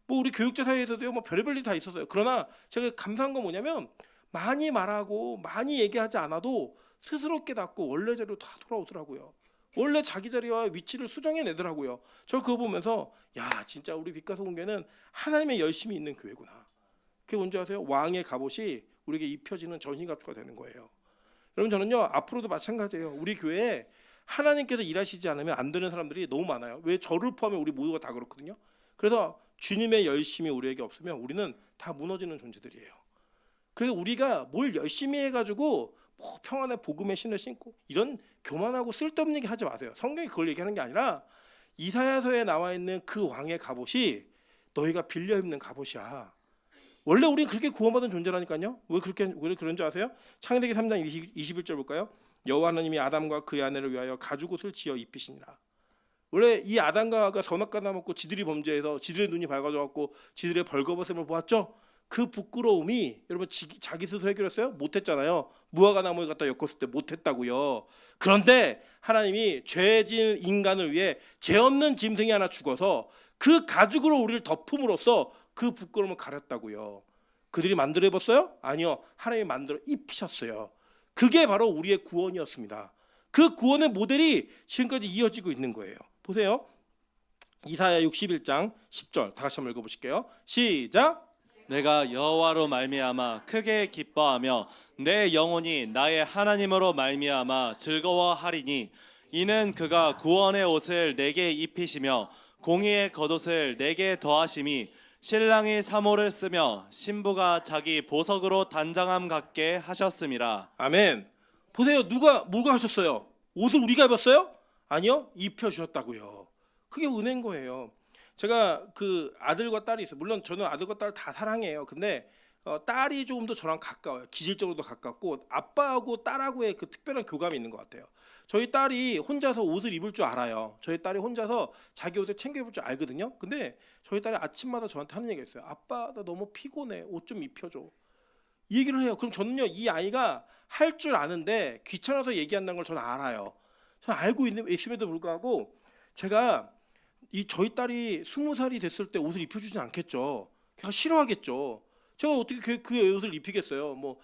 뭐 우리 교육자 사이에서도요 뭐 별의별 일이 다 있었어요. 그러나 제가 감사한 건 뭐냐면 많이 말하고 많이 얘기하지 않아도 스스로 깨닫고 원래 자리로 다 돌아오더라고요. 원래 자기 자리와 위치를 수정해내더라고요. 저 그거 보면서 야 진짜 우리 빛과 소금 교회는 하나님의 열심이 있는 교회구나. 그게 뭔지 아세요? 왕의 갑옷이 우리에게 입혀지는 전신갑주가 되는 거예요. 여러분 저는요 앞으로도 마찬가지예요. 우리 교회에 하나님께서 일하시지 않으면 안 되는 사람들이 너무 많아요. 왜 저를 포함해 우리 모두가 다 그렇거든요. 그래서 주님의 열심이 우리에게 없으면 우리는 다 무너지는 존재들이에요. 그래서 우리가 뭘 열심히 해가지고 뭐 평안의 복음의 신을 신고 이런 교만하고 쓸데없는 얘기 하지 마세요. 성경이 그걸 얘기하는 게 아니라 이사야서에 나와 있는 그 왕의 갑옷이 너희가 빌려 입는 갑옷이야. 원래 우리는 그렇게 구원받은 존재라니까요. 왜 그런 줄 아세요? 창세기 3장 21절 볼까요? 여호와 하나님이 아담과 그의 아내를 위하여 가죽옷을 지어 입히시니라. 원래 이 아담과 하와가 선악과 나먹고 지들이 범죄해서 지들의 눈이 밝아져갖고 지들의 벌거벗음을 보았죠. 그 부끄러움이 여러분 자기 스스로 해결했어요? 못했잖아요. 무화과 나무에 갖다 엮었을 때 못했다고요. 그런데 하나님이 죄진 인간을 위해 죄 없는 짐승이 하나 죽어서 그 가죽으로 우리를 덮음으로써 그 부끄러움을 가렸다고요. 그들이 만들어 입었어요? 아니요. 하나님이 만들어 입히셨어요. 그게 바로 우리의 구원이었습니다. 그 구원의 모델이 지금까지 이어지고 있는 거예요. 보세요. 이사야 61장 10절 다 같이 한번 읽어보실게요. 시작. 내가 여호와로 말미암아 크게 기뻐하며 내 영혼이 나의 하나님으로 말미암아 즐거워하리니 이는 그가 구원의 옷을 내게 입히시며 공의의 겉옷을 내게 더하심이 신랑이 사모를 쓰며 신부가 자기 보석으로 단장함 같게 하셨음이라. 아멘. 보세요. 뭐가 하셨어요? 옷을 우리가 입었어요? 아니요. 입혀주셨다고요. 그게 은혜인 거예요. 제가 그 아들과 딸이 있어요. 물론 저는 아들과 딸 다 사랑해요. 근데 딸이 조금 더 저랑 가까워요. 기질적으로도 가깝고 아빠하고 딸하고의 그 특별한 교감이 있는 것 같아요. 저희 딸이 혼자서 옷을 입을 줄 알아요. 저희 딸이 혼자서 자기 옷을 챙겨 입을 줄 알거든요. 근데 저희 딸이 아침마다 저한테 하는 얘기가 있어요. 아빠 나 너무 피곤해. 옷 좀 입혀줘. 이 얘기를 해요. 그럼 저는요 이 아이가 할 줄 아는데 귀찮아서 얘기한다는 걸 저는 알아요. 저는 알고 있음에도 불구하고 제가 저희 딸이 20살이 됐을 때 옷을 입혀주진 않겠죠. 걔가 싫어하겠죠. 제가 어떻게 그 옷을 입히겠어요. 뭐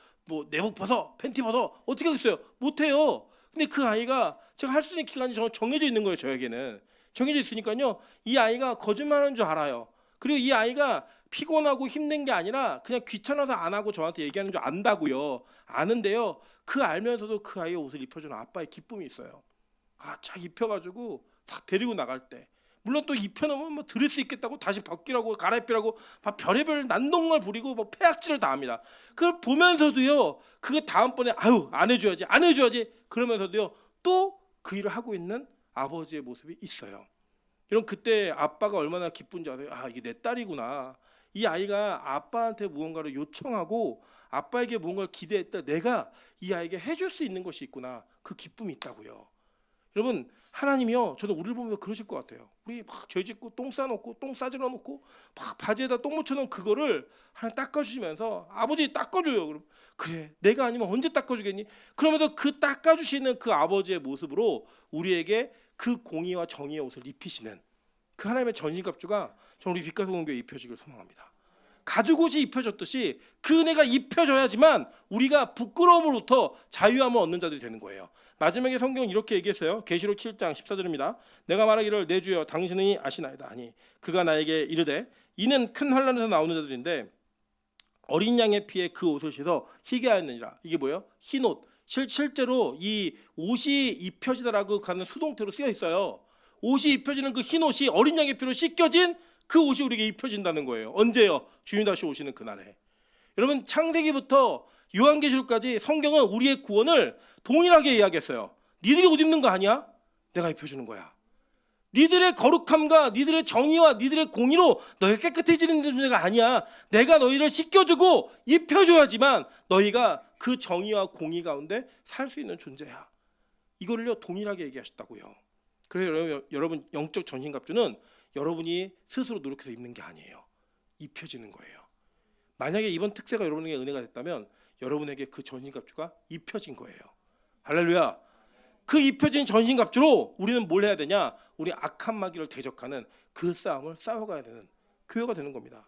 내복 벗어, 팬티 벗어 어떻게 하겠어요? 못해요. 근데 그 아이가 제가 할 수 있는 기간이 정해져 있는 거예요. 저에게는 정해져 있으니까요. 이 아이가 거짓말하는 줄 알아요. 그리고 이 아이가 피곤하고 힘든 게 아니라 그냥 귀찮아서 안 하고 저한테 얘기하는 줄 안다고요. 아는데요. 그 알면서도 그 아이의 옷을 입혀주는 아빠의 기쁨이 있어요. 쫙 입혀가지고 딱 데리고 나갈 때. 물론 또 입혀놓으면 뭐 드레스 입겠다고 다시 벗기라고 갈아입히라고 막 별의별 난동을 부리고 뭐 폐악질을 다 합니다. 그걸 보면서도요. 그거 다음번에 안 해줘야지 그러면서도요. 또 그 일을 하고 있는 아버지의 모습이 있어요. 여러분 그때 아빠가 얼마나 기쁜지 아세요? 이게 내 딸이구나. 이 아이가 아빠한테 무언가를 요청하고 아빠에게 무언가를 기대했다. 내가 이 아이에게 해줄 수 있는 것이 있구나. 그 기쁨이 있다고요. 여러분 하나님이요. 저는 우리를 보면서 그러실 것 같아요. 우리 막 죄짓고 똥 싸놓고 똥 싸질러 놓고 막 바지에다 똥 묻혀놓은 그거를 하나님 닦아주시면서 아버지 닦아줘요. 그럼 그래 내가 아니면 언제 닦아주겠니? 그러면서 그 닦아주시는 그 아버지의 모습으로 우리에게 그 공의와 정의의 옷을 입히시는 그 하나님의 전신갑주가 저는 우리 빛과 소금교회 입혀지길 소망합니다. 가죽옷이 입혀졌듯이 그 은혜가 입혀져야지만 우리가 부끄러움으로부터 자유함을 얻는 자들이 되는 거예요. 마지막에 성경은 이렇게 얘기했어요. 계시록 7장 14절입니다. 내가 말하기를 내 주여 당신이 아시나이다. 아니 그가 나에게 이르되 이는 큰 환난에서 나오는 자들인데 어린 양의 피에 그 옷을 씻어 희게 하였느니라. 이게 뭐예요? 흰 옷. 실제로 이 옷이 입혀지다라고 하는 수동태로 쓰여 있어요. 옷이 입혀지는 그 흰 옷이 어린 양의 피로 씻겨진 그 옷이 우리에게 입혀진다는 거예요. 언제요? 주님 다시 오시는 그날에. 여러분 창세기부터 요한계시록까지 성경은 우리의 구원을 동일하게 이야기했어요. 니들이 옷 입는 거 아니야? 내가 입혀주는 거야. 니들의 거룩함과 니들의 정의와 니들의 공의로 너희가 깨끗해지는 존재가 아니야. 내가 너희를 씻겨주고 입혀줘야지만 너희가 그 정의와 공의 가운데 살 수 있는 존재야. 이거를요 동일하게 얘기하셨다고요. 그래서 여러분 영적 전신갑주는 여러분이 스스로 노력해서 입는 게 아니에요. 입혀지는 거예요. 만약에 이번 특세가 여러분에게 은혜가 됐다면 여러분에게 그 전신갑주가 입혀진 거예요. 할렐루야. 그 입혀진 전신갑주로 우리는 뭘 해야 되냐? 우리 악한 마귀를 대적하는 그 싸움을 싸워가야 되는 교회가 되는 겁니다.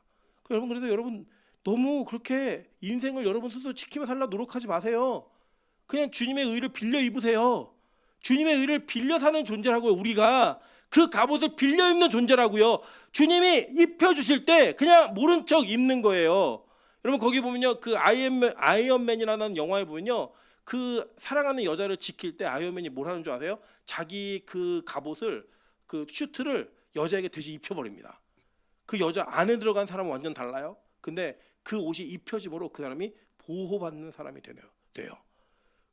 여러분 그래도 여러분 너무 그렇게 인생을 여러분 스스로 지키며 살라 노력하지 마세요. 그냥 주님의 의를 빌려 입으세요. 주님의 의를 빌려 사는 존재라고요. 우리가 그 갑옷을 빌려 입는 존재라고요. 주님이 입혀주실 때 그냥 모른 척 입는 거예요. 여러분 거기 보면요 그 아이언맨이라는 영화에 보면요 그 사랑하는 여자를 지킬 때 아이언맨이 뭘 하는 줄 아세요? 자기 그 갑옷을 그 슈트를 여자에게 대신 입혀버립니다. 그 여자 안에 들어간 사람은 완전 달라요. 근데 그 옷이 입혀짐으로 그 사람이 보호받는 사람이 돼요.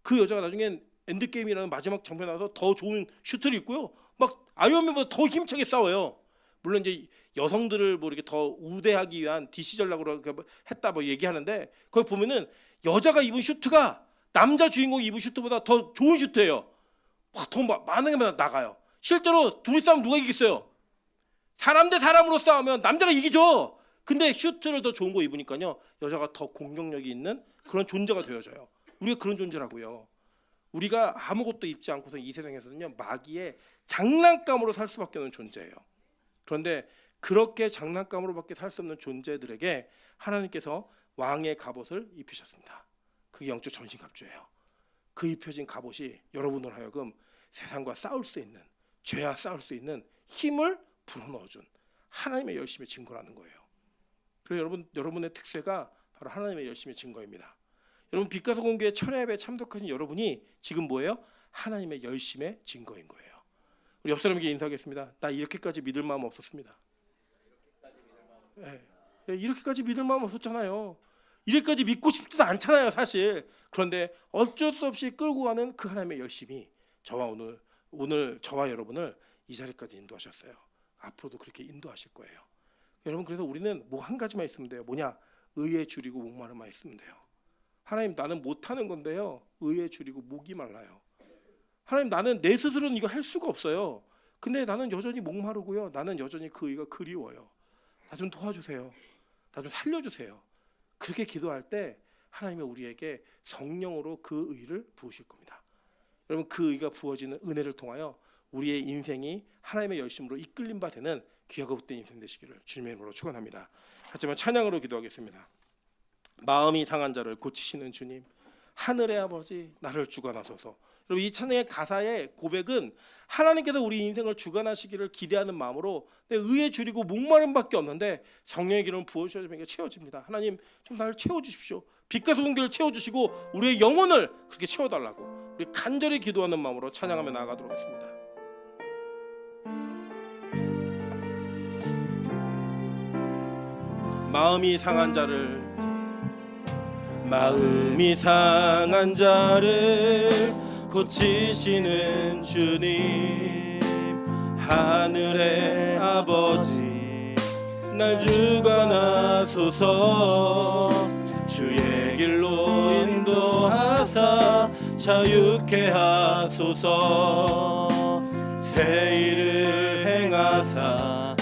그 여자가 나중엔 엔드게임이라는 마지막 장면에 나와서 더 좋은 슈트를 입고요. 막 아이언맨보다 더 힘차게 싸워요. 물론 이제 여성들을 뭐 이렇게 더 우대하기 위한 DC 전략으로 했다 뭐 얘기하는데 거기 보면은 여자가 입은 슈트가 남자 주인공이 입은 슈트보다 더 좋은 슈트예요. 더 많은 게 나가요. 실제로 둘이 싸우면 누가 이기겠어요? 사람 대 사람으로 싸우면 남자가 이기죠. 근데 슈트를 더 좋은 거 입으니까요, 여자가 더 공격력이 있는 그런 존재가 되어져요. 우리가 그런 존재라고요. 우리가 아무것도 입지 않고서 이 세상에서는요, 마귀의 장난감으로 살 수밖에 없는 존재예요. 그런데 그렇게 장난감으로밖에 살 수 없는 존재들에게 하나님께서 왕의 갑옷을 입히셨습니다. 그게 영적 전신갑주예요. 그 입혀진 갑옷이 여러분을 하여금 세상과 싸울 수 있는, 죄와 싸울 수 있는 힘을 불어넣어준 하나님의 열심의 증거라는 거예요. 그래서 여러분의 특세가 바로 하나님의 열심의 증거입니다. 여러분, 빛가서 공교회 철야 예배에 참석하신 여러분이 지금 뭐예요? 하나님의 열심의 증거인 거예요. 우리 옆 사람에게 인사하겠습니다. 나 이렇게까지 믿을 마음 없었습니다. 네. 이렇게까지 믿을 마음 없었잖아요. 이렇게까지 믿고 싶지도 않잖아요, 사실. 그런데 어쩔 수 없이 끌고 가는 그 하나님의 열심이 저와 오늘 저와 여러분을 이 자리까지 인도하셨어요. 앞으로도 그렇게 인도하실 거예요. 여러분, 그래서 우리는 뭐 한 가지만 있으면 돼요. 뭐냐? 의에 줄이고 목마름만 있으면 돼요. 하나님, 나는 못하는 건데요, 의에 줄이고 목이 말라요. 하나님, 나는 내 스스로는 이거 할 수가 없어요. 근데 나는 여전히 목마르고요, 나는 여전히 그 의가 그리워요. 나 좀 도와주세요. 나 좀 살려주세요. 그렇게 기도할 때 하나님은 우리에게 성령으로 그 의를 부으실 겁니다. 여러분, 그 의가 부어지는 은혜를 통하여 우리의 인생이 하나님의 열심으로 이끌림 바 되는 귀하고 복된 인생 되시기를 주님의 이름으로 축원합니다. 하지만 찬양으로 기도하겠습니다. 마음이 상한 자를 고치시는 주님, 하늘의 아버지, 나를 주관하소서. 여러분, 이 찬양의 가사의 고백은 하나님께서 우리 인생을 주관하시기를 기대하는 마음으로 내 의에 줄이고 목마름밖에 없는데 성령의 기름을 부어주시면 채워집니다. 하나님, 좀 나를 채워주십시오. 빛과 소금기를 채워주시고 우리의 영혼을 그렇게 채워달라고 우리 간절히 기도하는 마음으로 찬양하며 나아가도록 하겠습니다. 마음이 상한 자를 고치시는 주님, 하늘의 아버지, 날 주관하소서. 주의 길로 인도하사 자유케 하소서. 새 일을 행하사